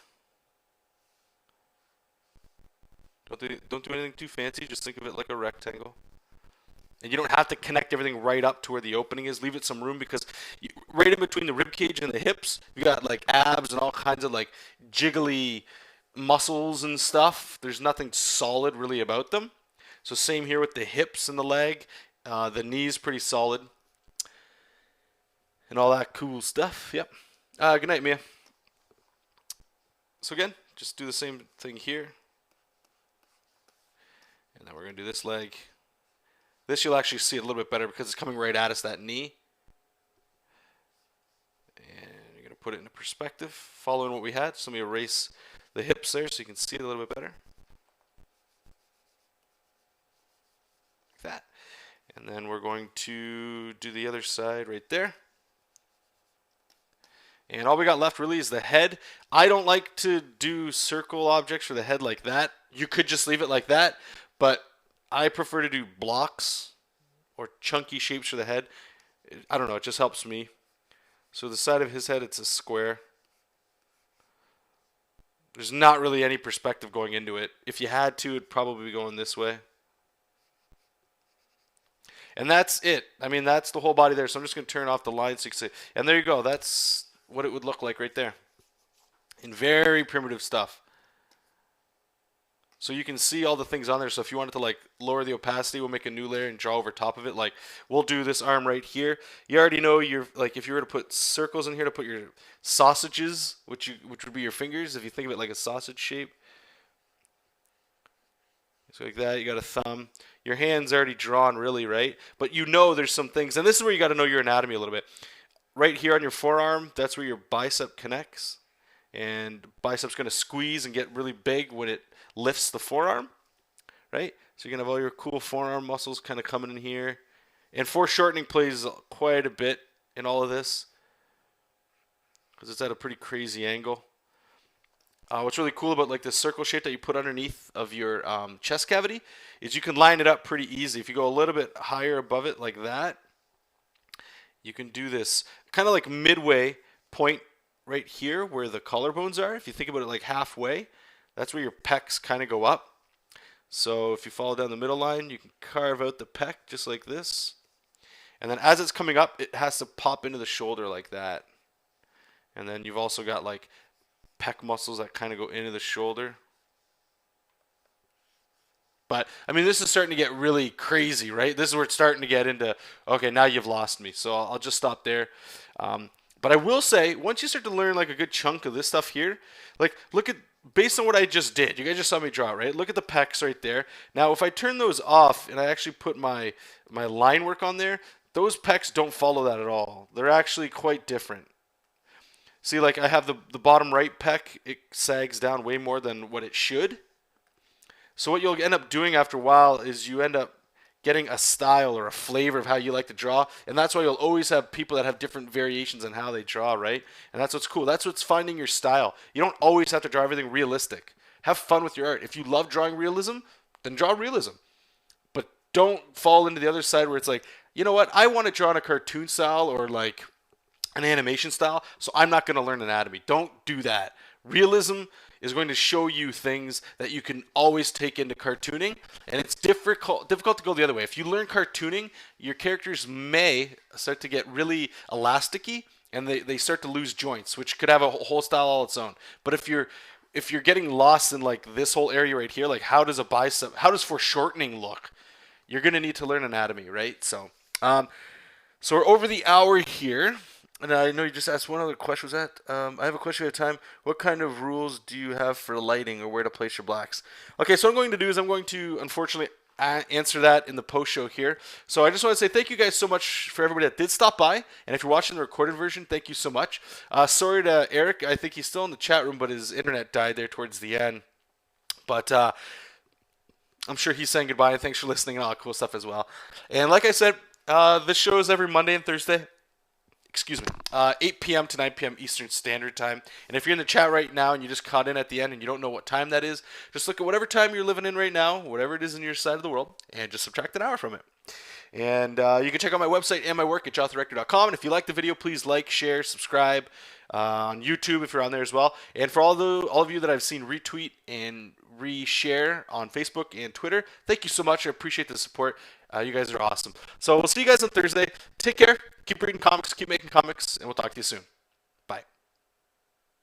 Don't do anything too fancy. Just think of it like a rectangle. And you don't have to connect everything right up to where the opening is. Leave it some room because right in between the rib cage and the hips, you got like abs and all kinds of like jiggly muscles and stuff. There's nothing solid really about them. So same here with the hips and the leg. The knee's pretty solid. And all that cool stuff. Yep. Good night, Mia. So again, just do the same thing here. And then we're going to do this leg. This you'll actually see a little bit better because it's coming right at us, that knee. And you're going to put it into perspective, following what we had. So let me erase the hips there so you can see it a little bit better. Like that. And then we're going to do the other side right there. And all we got left really is the head. I don't like to do circle objects for the head like that. You could just leave it like that, but I prefer to do blocks or chunky shapes for the head. I don't know, it just helps me. So the side of his head, it's a square. There's not really any perspective going into it. If you had to, it'd probably be going this way. And that's it. I mean, that's the whole body there. So I'm just going to turn off the line so you can see. And there you go. That's what it would look like right there. In very primitive stuff. So you can see all the things on there. So if you wanted to like lower the opacity, we'll make a new layer and draw over top of it. Like we'll do this arm right here. You already know you're like if you were to put circles in here to put your sausages, which would be your fingers, if you think of it like a sausage shape. So like that, you got a thumb. Your hand's already drawn really, right? But you know there's some things, and this is where you got to know your anatomy a little bit. Right here on your forearm, that's where your bicep connects. And bicep's going to squeeze and get really big when it lifts the forearm, right? So you're going to have all your cool forearm muscles kind of coming in here. And foreshortening plays quite a bit in all of this because it's at a pretty crazy angle. What's really cool about like this circle shape that you put underneath of your chest cavity is you can line it up pretty easy. If you go a little bit higher above it like that, you can do this kind of like midway point right here where the collarbones are. If you think about it like halfway, that's where your pecs kind of go up. So if you follow down the middle line, you can carve out the pec just like this. And then as it's coming up, it has to pop into the shoulder like that. And then you've also got like pec muscles that kind of go into the shoulder. But, I mean, this is starting to get really crazy, right? This is where it's starting to get into, okay, now you've lost me. So I'll just stop there. But I will say, once you start to learn like a good chunk of this stuff here, like look at, based on what I just did, you guys just saw me draw, right? Look at the pecs right there. Now, if I turn those off and I actually put my line work on there, those pecs don't follow that at all. They're actually quite different. See, like I have the bottom right pec, it sags down way more than what it should. So what you'll end up doing after a while is you end up getting a style or a flavor of how you like to draw. And that's why you'll always have people that have different variations in how they draw, right? And that's what's cool. That's what's finding your style. You don't always have to draw everything realistic. Have fun with your art. If you love drawing realism, then draw realism. But don't fall into the other side where it's like, you know what? I want to draw in a cartoon style or like an animation style, so I'm not going to learn anatomy. Don't do that. Realism is going to show you things that you can always take into cartooning, and it's difficult to go the other way. If you learn cartooning, your characters may start to get really elasticy, and they start to lose joints, which could have a whole style all its own. But if you're getting lost in like this whole area right here, like how does foreshortening look? You're going to need to learn anatomy, right? So we're over the hour here. And I know you just asked one other question. Was that? I have a question at a time. What kind of rules do you have for lighting or where to place your blacks? Okay, so what I'm going to do is I'm going to, unfortunately, answer that in the post show here. So I just want to say thank you guys so much for everybody that did stop by. And if you're watching the recorded version, thank you so much. Sorry to Eric. I think he's still in the chat room, but his internet died there towards the end. But I'm sure he's saying goodbye. And thanks for listening and all that cool stuff as well. And like I said, this show is every Monday and Thursday. 8 p.m. to 9 p.m. Eastern Standard Time. And if you're in the chat right now and you just caught in at the end and you don't know what time that is, just look at whatever time you're living in right now, whatever it is in your side of the world, and just subtract an hour from it. And you can check out my website and my work at jonathanrector.com. And if you like the video, please like, share, subscribe on YouTube if you're on there as well. And for all of you that I've seen retweet and reshare on Facebook and Twitter, thank you so much. I appreciate the support. You guys are awesome. So we'll see you guys on Thursday. Take care. Keep reading comics. Keep making comics. And we'll talk to you soon.